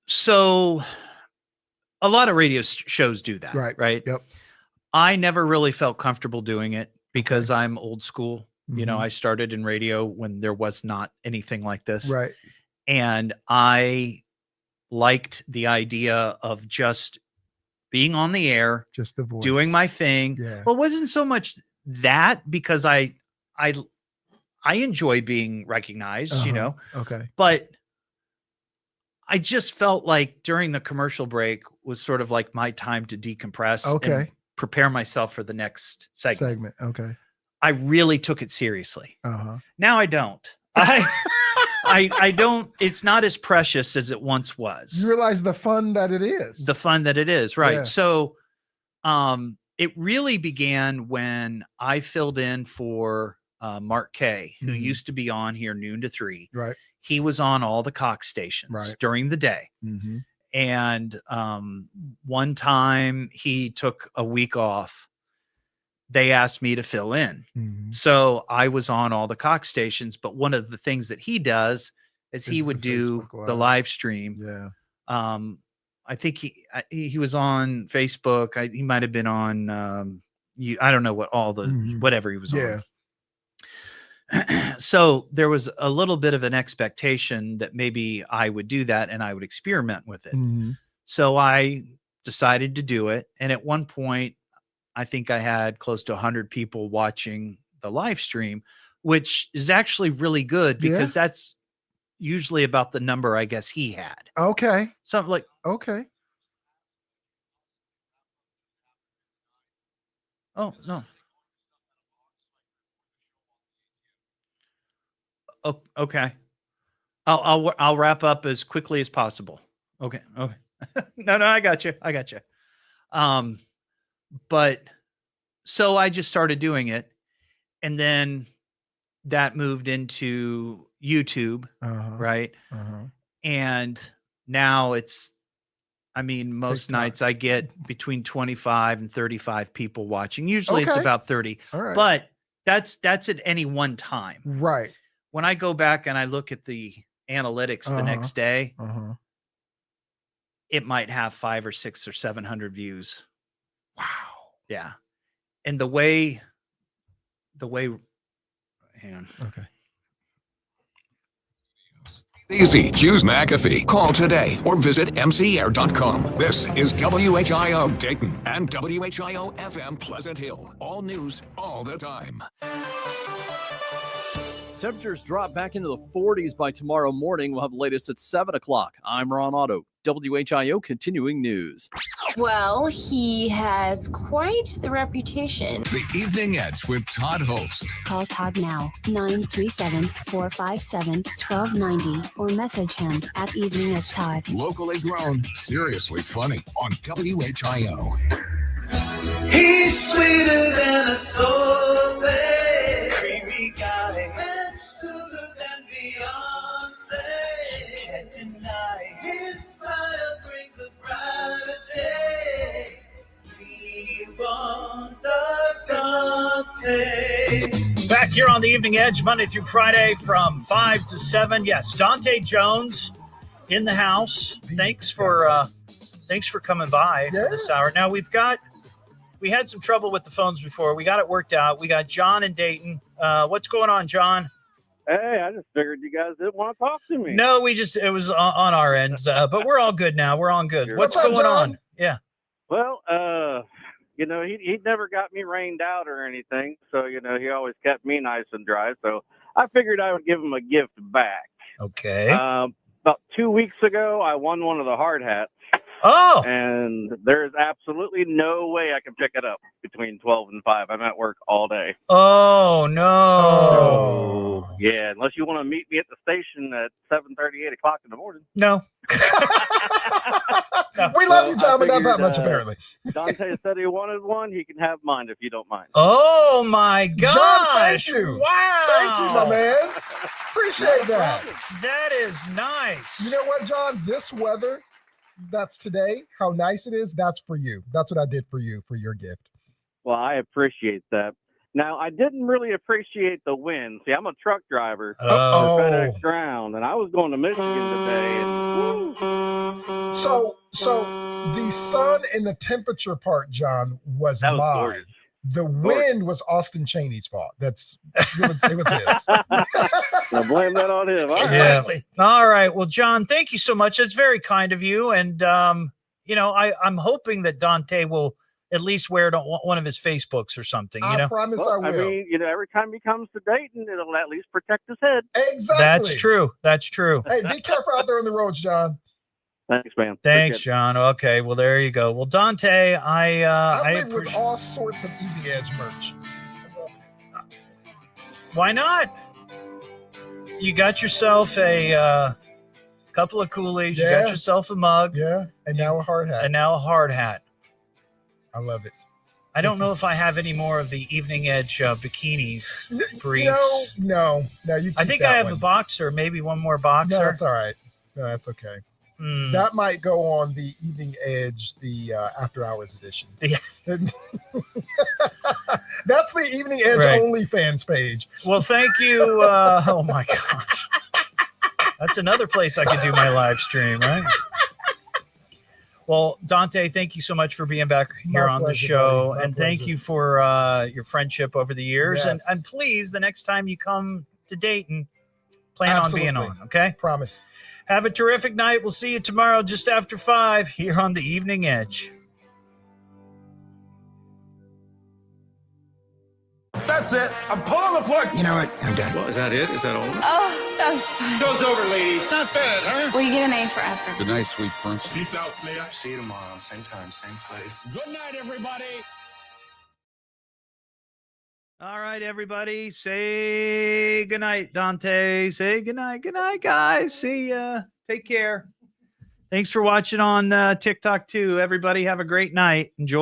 so a lot of radio shows do that. Right. Yep. I never really felt comfortable doing it because I'm old school. You know, Mhm. I started in radio when there was not anything like this. Right. And I liked the idea of just being on the air, Just the voice. doing my thing. Yeah. Well, it wasn't so much that because I enjoy being recognized, you know, Okay. but I just felt like during the commercial break was sort of like my time to decompress and Okay. prepare myself for the next segment. Okay. I really took it seriously. Uh-huh. Now I don't. I don't, it's not as precious as it once was. You realize the fun that it is. The fun that it is, right? Yeah. So it really began when I filled in for Mark Kay, who Mhm. used to be on here noon to 3. Right. He was on all the Cox stations Right. during the day. Mm-hmm. And one time he took a week off. They asked me to fill in. Mm-hmm. So I was on all the Cox stations, but one of the things that he does is he Is would the do Facebook the Live. live stream. Yeah. I think he was on Facebook. He might have been on I don't know what all the Mhm. whatever he was Yeah. on. So there was a little bit of an expectation that maybe I would do that and I would experiment with it. Mm-hmm. So I decided to do it. And at one point, I think I had close to 100 people watching the live stream, which is actually really good because that's usually about the number I guess he had. Okay. Something like, Okay. oh, no. Oh, okay. I'll wrap up as quickly as possible. Okay. Okay. No, I got you. But so I just started doing it, and then that moved into YouTube, right? Uh-huh. And now it's, I mean, most TikTok. nights I get between 25 and 35 people watching. Usually it's Okay. about 30, All right. but that's at any one time. Right. When I go back and I look at the analytics the next day, Uh-huh. it might have 500 or 600 or 700 views. Wow. Yeah. And the way, hang on. Okay. Easy. Choose McAfee. Call today or visit mcair.com. This is WHIO Dayton and WHIO FM Pleasant Hill. All news, all the time. Temperatures drop back into the 40s by tomorrow morning. We'll have the latest at 7 o'clock. I'm Ron Otto, WHIO continuing news. Well, he has quite the reputation. The Evening Edge with Todd Hollst. Call Todd now, 937-457-1290, or message him at Evening Edge Todd. Locally grown, seriously funny on WHIO. He's sweeter than a sorbet. Creamy guy. And smoother than Beyonce. You can't deny his smile brings a brighter day. We want Dontae. Back here on the Evening Edge, Monday through Friday from 5 to 7. Yes, Dontae Jones in the house. Thanks for coming by for this hour. Now we had some trouble with the phones before. We got it worked out. We got John in Dayton. What's going on, John? Hey, I just figured you guys didn't want to talk to me. No, it was on our end, but we're all good now. We're all good. Sure. What's What's up, going John? on? Yeah. Well, he never got me rained out or anything. So, he always kept me nice and dry. So I figured I would give him a gift back. Okay. About 2 weeks ago, I won one of the hard hats. Oh! And there's absolutely no way I can pick it up between 12 and 5. I'm at work all day. Oh, no. So, yeah, unless you want to meet me at the station at 7:30, 8 o'clock in the morning. No. We love you, John, but not that much, apparently. Dontae said he wanted one. He can have mine if you don't mind. Oh, my gosh. John, thank you. Wow. Thank you, my man. Appreciate that. That is nice. You know what, John? This weather that's today, how nice it is, that's for you. That's what I did for you, for your gift. Well, I appreciate that. Now, I didn't really appreciate the wind. See, I'm a truck driver for FedEx Ground, and I was going to Michigan today. And, So the sun and the temperature part, John, was that was mine. gorgeous. The wind was Austin Chaney's fault. It was his. Now blame that on him. All right. Exactly. All right. Well, John, thank you so much. That's very kind of you. And, I'm hoping that Dontae will at least wear it on one of his Facebooks or something. I promise I will. I mean, every time he comes to Dayton, it'll at least protect his head. Exactly. That's true. That's true. Hey, be careful out there on the roads, John. Thanks, man. Thanks, John. Okay. Well, there you go. Well, Dontae, I live with all sorts of Evening Edge merch. Why not? You got yourself a couple of Kool-Aids. Yeah. You got yourself a mug. Yeah. And now a hard hat. I love it. I don't know if I have any more of the Evening Edge bikinis, briefs. No. You I think I have a boxer, maybe one more boxer. No, that's all right. No, that's okay. That might go on the Evening Edge, the After Hours edition. Yeah. That's the Evening Edge OnlyFans page. Well, thank you. Oh my gosh. That's another place I could do my live stream, right? Well, Dontae, thank you so much for being back here on the show. And thank you for your friendship over the years. Yes. And please, the next time you come to Dayton, plan on being on, okay? Promise. Have a terrific night. We'll see you tomorrow just after 5 here on the Evening Edge. That's it. I'm pulling the plug. You know what? I'm done. Well, is that it? Is that all? Oh, that was fun. Show's over, ladies. Not bad, huh? Well, you get an A for effort. Good night, sweet prince. Peace out, player. See you tomorrow. Same time, same place. Good night, everybody. All right, everybody. Say goodnight, Dontae. Say goodnight. Good night, guys. See ya. Take care. Thanks for watching on TikTok, too. Everybody have a great night. Enjoy.